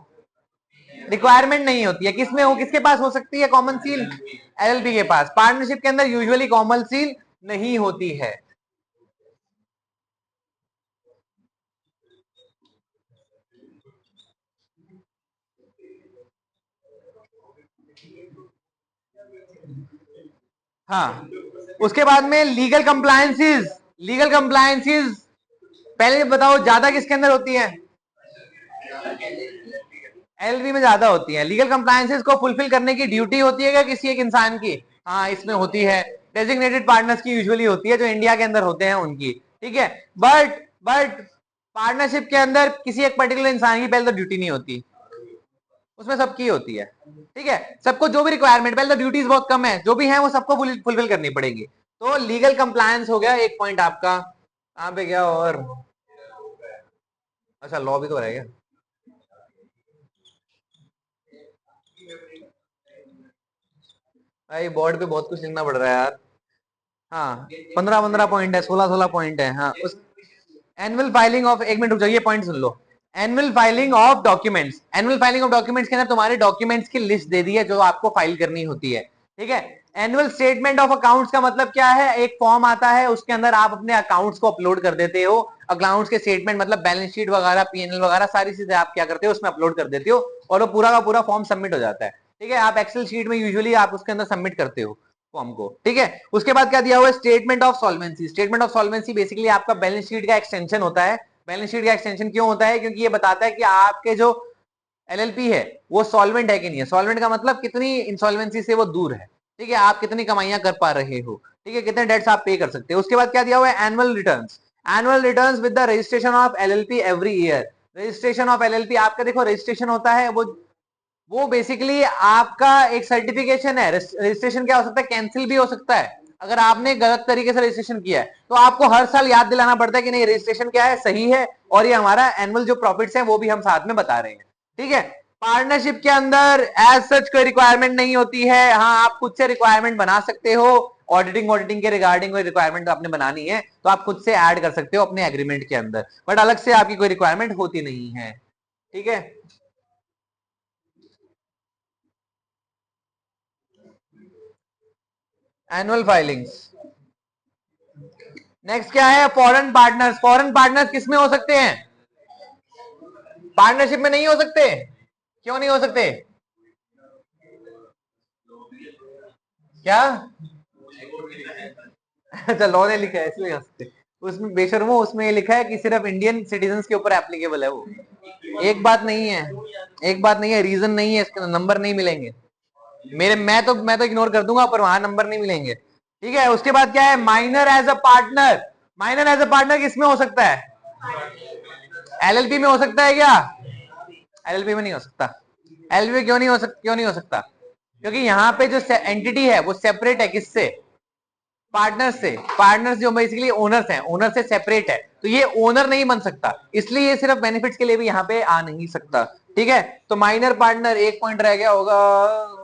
रिक्वायरमेंट नहीं होती है। किसमें हो, किसके पास हो सकती है कॉमन सील? एलएलपी के पास। पार्टनरशिप के अंदर यूजुअली कॉमन सील नहीं होती है। हाँ, उसके बाद में लीगल कंप्लायंसेस, लीगल कंप्लायंसेस पहले बताओ ज्यादा किसके अंदर होती है? एलएलपी में ज्यादा होती है। लीगल कंप्लायंसेस को फुलफिल करने की ड्यूटी होती है क्या किसी एक इंसान की? हाँ, इसमें होती है। डेजिग्नेटेड पार्टनर्स की यूजुअली होती है, जो इंडिया के अंदर होते हैं उनकी, ठीक है। बट पार्टनरशिप के अंदर किसी एक पर्टिकुलर इंसान की पहले तो ड्यूटी नहीं होती, उसमें सबकी होती है, ठीक है। सबको जो भी रिक्वायरमेंट, पहले तो ड्यूटीज बहुत कम है, जो भी है वो सबको फुलफिल करनी पड़ेगी। तो लीगल कंप्लायंस हो गया एक पॉइंट आपका। कहां पे गया? और अच्छा, लॉ भी तो रहेगा। भाई बोर्ड पे बहुत कुछ लिखना पड़ रहा है यार। हाँ, 15-15 पॉइंट है, 16-16 पॉइंट है। हाँ, उस एनुअल फाइलिंग ऑफ, एक मिनट रुक जाओ, ये point soon low. Annual filing of documents, annual filing of documents के अंदर तुम्हारे डॉक्यूमेंट्स की लिस्ट दे दी है जो आपको फाइल करनी होती है, ठीक है। एनुअल स्टेटमेंट ऑफ अकाउंट्स का मतलब क्या है? एक फॉर्म आता है, उसके अंदर आप अपने अकाउंट्स को अपलोड कर देते हो। अकाउंट्स के स्टेटमेंट मतलब बैलेंस शीट वगैरह, पीएनएल वगैरह सारी चीजें आप क्या करते हो, उसमें अपलोड कर देते हो, और वो पूरा का पूरा फॉर्म सबमिट हो जाता है, ठीक है। आप एक्सेल शीट में यूजुअली आप उसके अंदर सबमिट करते हो फॉर्म को, ठीक है। उसके बाद क्या दिया हुआ है? Statement of solvency. Statement of solvency basically आपका बैलेंस शीट का एक्सटेंशन होता है। बैलेंस शीट का एक्सटेंशन क्यों होता है? क्योंकि ये बताता है कि आपके जो एलएलपी है वो सॉल्वेंट है कि नहीं है। सॉल्वेंट का मतलब कितनी इंसॉल्वेंसी से वो दूर है, ठीक है। आप कितनी कमाइयां कर पा रहे हो, ठीक है, कितने डेट्स आप पे कर सकते हो। उसके बाद क्या दिया हुआ है? Annual returns. Annual returns with the registration of LLP every year. Registration of LLP, आपका देखो रजिस्ट्रेशन होता है, वो बेसिकली आपका एक सर्टिफिकेशन है। रजिस्ट्रेशन क्या हो सकता है? कैंसिल भी हो सकता है। अगर आपने गलत तरीके से रजिस्ट्रेशन किया है तो आपको हर साल याद दिलाना पड़ता है कि नहीं, रजिस्ट्रेशन क्या है, सही है, और ये हमारा एनुअल जो प्रॉफिट्स है वो भी हम साथ में बता रहे हैं, ठीक है। पार्टनरशिप के अंदर एज सच कोई रिक्वायरमेंट नहीं होती है। हाँ, आप खुद से रिक्वायरमेंट बना सकते हो। ऑडिटिंग ऑडिटिंग के रिगार्डिंग कोई रिक्वायरमेंट आपने बनानी है तो आप खुद से ऐड कर सकते हो अपने एग्रीमेंट के अंदर, बट अलग से आपकी कोई रिक्वायरमेंट होती नहीं है, ठीक है। Annual filings. नेक्स्ट क्या है? Foreign partners. फॉरेन पार्टनर्स किसमें हो सकते हैं? पार्टनरशिप में नहीं हो सकते। क्यों नहीं हो सकते? क्या? अच्छा, लॉ ने लिखा है इसलिए हो सकते। उसमें बेशर्मो, उसमें ये लिखा है कि सिर्फ इंडियन सिटीजन के ऊपर एप्लीकेबल है वो। एक बात नहीं है, एक बात नहीं है, रीजन नहीं है, इसके नंबर नहीं मिलेंगे मेरे। मैं तो इग्नोर कर दूंगा, पर वहां नंबर नहीं मिलेंगे, ठीक है। उसके बाद क्या है? Minor as a partner. Minor as a partner किसमें हो सकता है? एलएलपी में हो सकता है क्या? एलएलपी में नहीं हो सकता। एलएलपी क्यों नहीं हो सकता? क्योंकि यहाँ पे जो एंटिटी है वो सेपरेट है किससे? पार्टनर से। पार्टनर्स जो बेसिकली ओनर्स हैं, ओनर से सेपरेट है, तो ये ओनर नहीं बन सकता, इसलिए ये सिर्फ बेनिफिट्स के लिए भी यहाँ पे आ नहीं सकता, ठीक है। तो माइनर पार्टनर, एक पॉइंट रह गया होगा।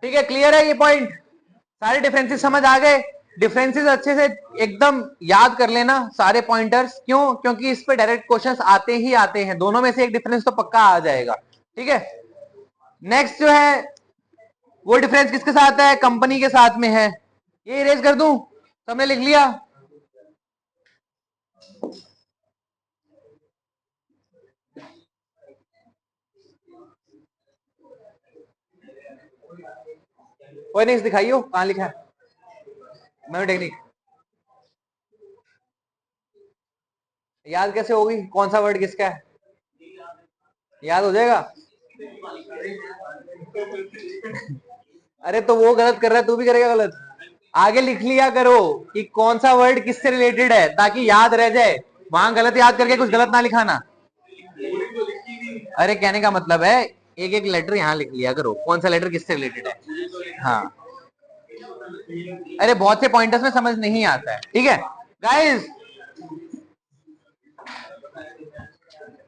ठीक है, क्लियर है ये पॉइंट? सारे डिफरेंसेस समझ आ गए? डिफरेंसेस अच्छे से एकदम याद कर लेना सारे पॉइंटर्स। क्यों? क्योंकि इस पे डायरेक्ट क्वेश्चंस आते ही आते हैं, दोनों में से एक डिफरेंस तो पक्का आ जाएगा, ठीक है। नेक्स्ट जो है वो डिफरेंस किसके साथ है? कंपनी के साथ में है। ये इरेज कर दूं? सबने लिख लिया? कोई नेक्स्ट दिखाइयो, कहां लिखा है मैन्यू टेक्निक। याद कैसे होगी, कौन सा वर्ड किसका है, याद हो जाएगा। अरे तो वो गलत कर रहा है, तू भी करेगा गलत। आगे लिख लिया करो कि कौन सा वर्ड किससे रिलेटेड है, ताकि याद रह जाए। वहां गलत याद करके कुछ गलत ना लिखाना। अरे कहने का मतलब है एक एक लेटर यहाँ लिख लिया करो, कौन सा लेटर किससे रिलेटेड है। हाँ, अरे बहुत से पॉइंटर्स में समझ नहीं आता है, ठीक है गाइस।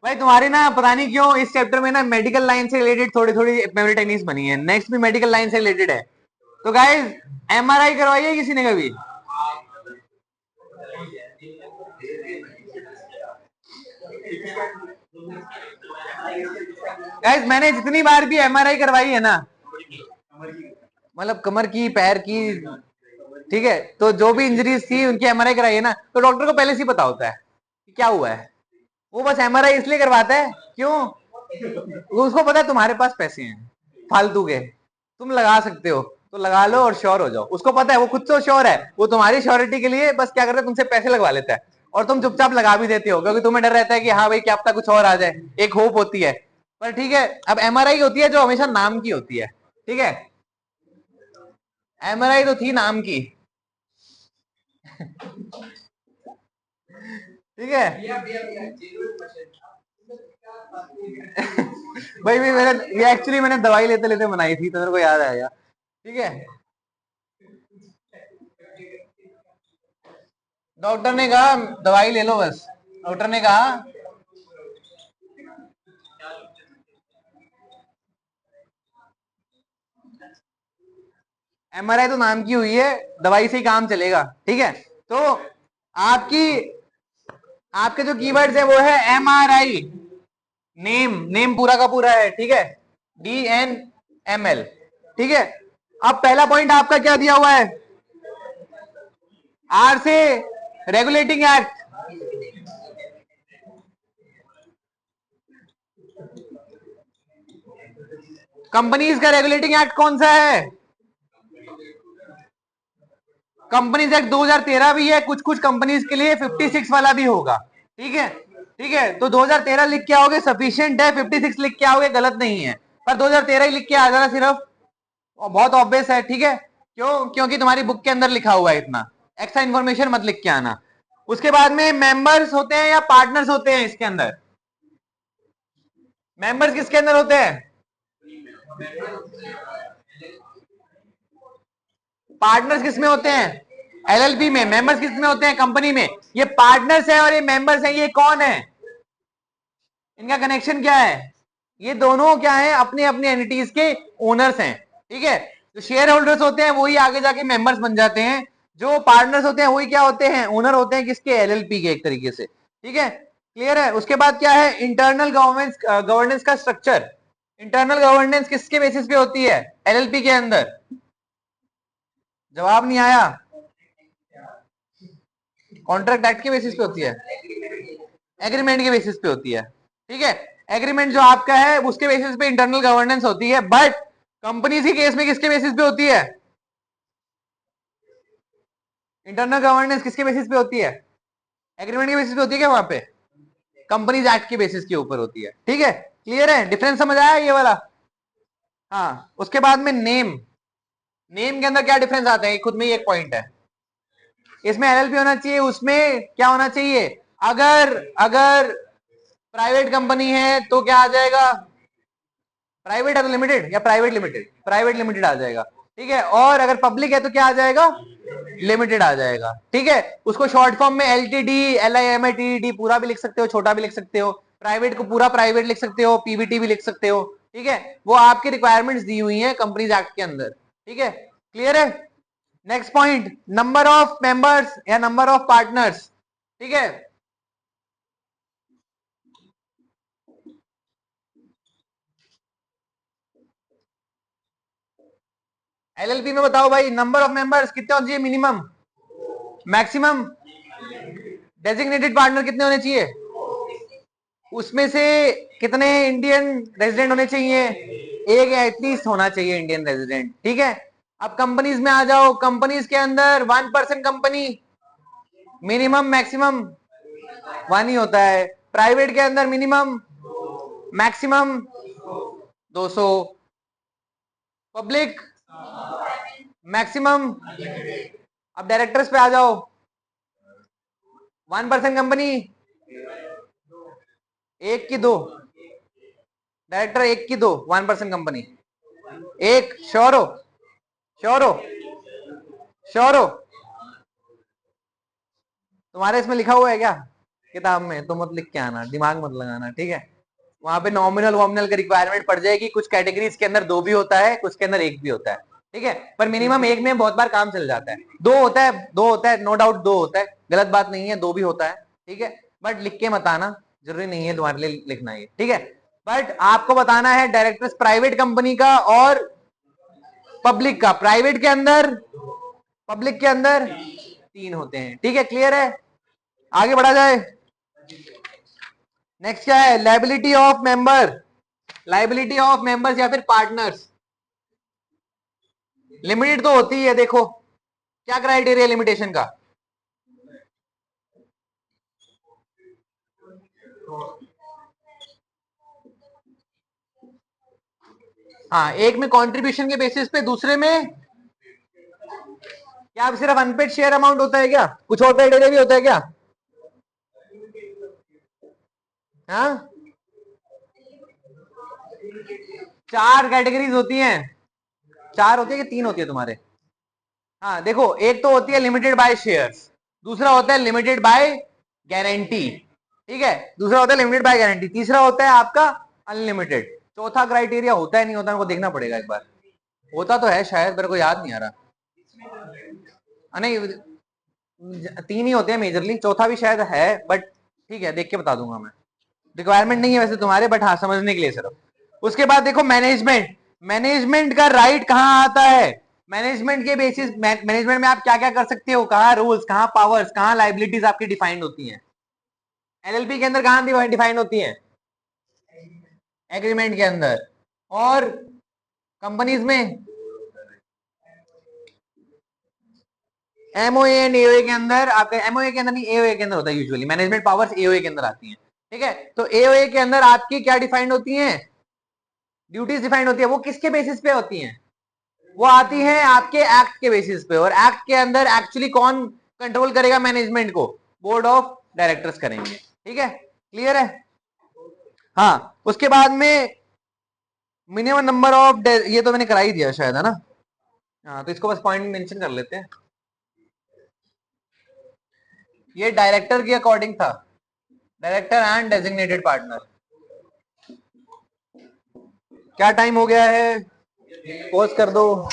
भाई तुम्हारी ना पता नहीं क्यों इस चैप्टर में ना मेडिकल लाइन से रिलेटेड थोड़ी थोड़ी मेमोरी टेक्निक्स बनी है, नेक्स्ट भी मेडिकल लाइन से रिलेटेड है। तो गाइस एमआरआई करवाई है किसी ने कभी? गाइस मैंने जितनी बार भी एमआरआई करवाई है ना, मतलब कमर की, पैर की, ठीक है, तो जो भी इंजरीज थी उनकी एमआरआई कराई है ना, तो डॉक्टर को पहले से ही पता होता है कि क्या हुआ है। वो बस एमआरआई इसलिए करवाता है, क्यों? उसको पता है तुम्हारे पास पैसे हैं फालतू के, तुम लगा सकते हो तो लगा लो और श्योर हो जाओ। उसको पता है, वो खुद तो श्योर है, वो तुम्हारी श्योरिटी के लिए बस क्या करता है, तुमसे पैसे लगवा लेता है, और तुम चुपचाप लगा भी देते हो क्योंकि तुम्हें डर रहता है कि हाँ भाई क्या पता कुछ और आ जाए, एक होप होती है। पर ठीक है, अब एमआरआई होती है जो हमेशा नाम की होती है, ठीक है, एमआरआई तो थी नाम की, ठीक है। भाई भी मैंने ये एक्चुअली मैंने दवाई लेते लेते बनाई थी तो मेरे को याद आया, ठीक है। डॉक्टर ने कहा दवाई ले लो बस, डॉक्टर ने कहा एमआरआई तो नाम की हुई है, दवाई से ही काम चलेगा, ठीक है। तो आपकी आपके जो कीवर्ड्स है वो है एमआरआई, नेम, नेम पूरा का पूरा है, ठीक है, DNML, ठीक है। अब पहला पॉइंट आपका क्या दिया हुआ है, आर से रेगुलेटिंग एक्ट, कंपनीज का रेगुलेटिंग एक्ट कौन सा है? कंपनीज एक्ट 2013 भी है, कुछ कुछ कंपनीज के लिए 56 वाला भी होगा, ठीक है, ठीक है। तो 2013 लिख के आओगे सफिशिएंट है, 56 लिख के आओगे गलत नहीं है, पर 2013 ही लिख के आ जाना सिर्फ, बहुत ऑब्वियस है, ठीक है। क्यों? क्योंकि तुम्हारी बुक के अंदर लिखा हुआ है, इतना एक्स्ट्रा इन्फॉर्मेशन मत लिख के आना। उसके बाद में मेंबर्स होते हैं या पार्टनर्स होते हैं इसके अंदर? मेंबर्स किसके अंदर होते हैं? पार्टनर्स किसमें होते हैं? एलएलपी में। मेंबर्स किसमें होते हैं? कंपनी में। ये पार्टनर्स है और ये मेंबर्स है, ये कौन है, इनका कनेक्शन क्या है? ये दोनों क्या है, अपने अपने एंटिटीज के ओनर्स हैं, ठीक है। जो शेयर होल्डर्स होते हैं वही आगे जाके मेंबर्स बन जाते हैं, जो पार्टनर्स होते हैं वही क्या होते हैं, ओनर होते हैं, किसके? एलएलपी के, एक तरीके से, ठीक है, क्लियर है। उसके बाद क्या है, इंटरनल गवर्नेंस का स्ट्रक्चर। इंटरनल गवर्नेंस किसके बेसिस पे होती है? एलएलपी के अंदर। जवाब नहीं आया? कॉन्ट्रैक्ट एक्ट के बेसिस पे होती है, एग्रीमेंट के बेसिस पे होती है, ठीक है। एग्रीमेंट जो आपका है उसके बेसिस पे इंटरनल गवर्नेंस होती है, बट कंपनीज के केस में किसके बेसिस पे होती है? इंटरनल गवर्नेंस किसके बेसिस पे होती है? एग्रीमेंट के बेसिस पे होती है क्या? वहां पे कंपनीज एक्ट के बेसिस के ऊपर होती है, ठीक है, क्लियर है, डिफरेंस समझ आया ये वाला? हाँ, उसके बाद में नेम, नेम के अंदर क्या डिफरेंस आता है, खुद में ही एक पॉइंट है। इसमें एलएलपी होना चाहिए, उसमें क्या होना चाहिए, अगर अगर प्राइवेट कंपनी है तो क्या आ जाएगा, प्राइवेट है तो लिमिटेड, या प्राइवेट लिमिटेड, प्राइवेट लिमिटेड आ जाएगा, ठीक है। और अगर पब्लिक है तो क्या आ जाएगा, लिमिटेड आ जाएगा, ठीक है। उसको शॉर्ट फॉर्म में एलटीडी, LIMITD पूरा भी लिख सकते हो, छोटा भी लिख सकते हो, प्राइवेट को पूरा प्राइवेट लिख सकते हो, पीवीटी भी लिख सकते हो, ठीक है। वो आपकी रिक्वायरमेंट्स दी हुई है कंपनीज एक्ट के अंदर, ठीक है, क्लियर है। Next point, number of members या नंबर ऑफ पार्टनर्स, ठीक है। एलएलपी में बताओ भाई, नंबर ऑफ मेंबर्स कितने होने चाहिए मिनिमम, मैक्सिमम? डेजिग्नेटेड पार्टनर कितने होने चाहिए? उसमें से कितने इंडियन रेजिडेंट होने चाहिए? एक एटलीस्ट होना चाहिए इंडियन रेजिडेंट, ठीक है। अब कंपनीज में आ जाओ, कंपनीज के अंदर 1% कंपनी मिनिमम मैक्सिमम 1 ही होता है, प्राइवेट के अंदर मिनिमम मैक्सिमम 200, पब्लिक मैक्सिमम। अब डायरेक्टर्स पे आ जाओ, 1% कंपनी एक की दो, डायरेक्टर एक की दो, 1% कंपनी एक। श्योर हो, श्योर हो, श्योर हो? तुम्हारे इसमें लिखा हुआ है क्या किताब में? तो मत लिख के आना, दिमाग मत लगाना, ठीक है? वहां पे नॉमिनल वॉमिनल की रिक्वायरमेंट पड़ जाएगी, कुछ कैटेगरीज के अंदर 2 भी होता है, कुछ के अंदर 1 भी होता है, ठीक है? पर मिनिमम 1 में बहुत बार काम चल जाता है। 2 होता है, 2 होता है, नो डाउट 2 होता है, गलत बात नहीं है, 2 भी होता है, ठीक है? बट लिख के मत आना, जरूरी नहीं है तुम्हारे लिए लिखना है, ठीक है? बट आपको बताना है डायरेक्टर्स प्राइवेट कंपनी का और पब्लिक का। प्राइवेट के अंदर, पब्लिक के अंदर 3 होते हैं, ठीक है? क्लियर है? आगे बढ़ा जाए। नेक्स्ट क्या है? Liability of member, liability of members या फिर पार्टनर्स। लिमिटेड तो होती है, देखो क्या क्राइटेरिया लिमिटेशन का? हाँ, एक में कंट्रीब्यूशन के बेसिस पे, दूसरे में क्या सिर्फ अनपेड शेयर अमाउंट होता है क्या? कुछ और क्राइटेरिया भी होता है क्या? हाँ, 4 कैटेगरीज होती हैं। 4 होती है कि 3 होती है तुम्हारे? हाँ देखो, एक तो होती है लिमिटेड बाय शेयर्स, दूसरा होता है लिमिटेड बाय गारंटी, ठीक है? दूसरा होता है लिमिटेड बाय गारंटी, तीसरा होता है आपका अनलिमिटेड। चौथा क्राइटेरिया होता है नहीं होता, हमको देखना पड़ेगा एक बार। होता तो है शायद, मेरे को याद नहीं आ रहा। नहीं, 3 ही होते हैं मेजरली, चौथा भी शायद है, बट ठीक है, देख के बता दूंगा मैं। रिक्वायरमेंट नहीं है वैसे तुम्हारे, बट हाँ समझने के लिए सिर्फ। उसके बाद देखो मैनेजमेंट, मैनेजमेंट का राइट कहां आता है? मैनेजमेंट के बेसिस, मैनेजमेंट में आप क्या क्या कर सकते हो, कहां रूल्स, कहां पावर्स, कहां लाइबिलिटीज आपकी डिफाइंड होती हैं? एलएलपी के अंदर कहां डिफाइंड होती हैं? एग्रीमेंट के अंदर। और कंपनीज में एमओए एंड एओए के अंदर, आपके एमओए के अंदर नहीं, एओए के अंदर होता है यूजुअली, मैनेजमेंट पावर्स एओए के अंदर आती हैं, ठीक है? तो एओए के अंदर आपकी क्या डिफाइंड होती हैं? ड्यूटीज डिफाइंड होती है। वो किसके बेसिस पे होती हैं? वो आती हैं आपके एक्ट के बेसिस पे, और एक्ट के अंदर एक्चुअली कौन कंट्रोल करेगा मैनेजमेंट को? बोर्ड ऑफ डायरेक्टर्स करेंगे, ठीक है? क्लियर है? हाँ, उसके बाद में मिनिमम नंबर ऑफ, ये तो मैंने करा ही दिया शायद, है ना? हाँ, तो इसको बस पॉइंट मेंशन कर लेते हैं। ये डायरेक्टर के अकॉर्डिंग था, डायरेक्टर एंड डेजिग्नेटेड पार्टनर। क्या टाइम हो गया है? पॉज कर दो।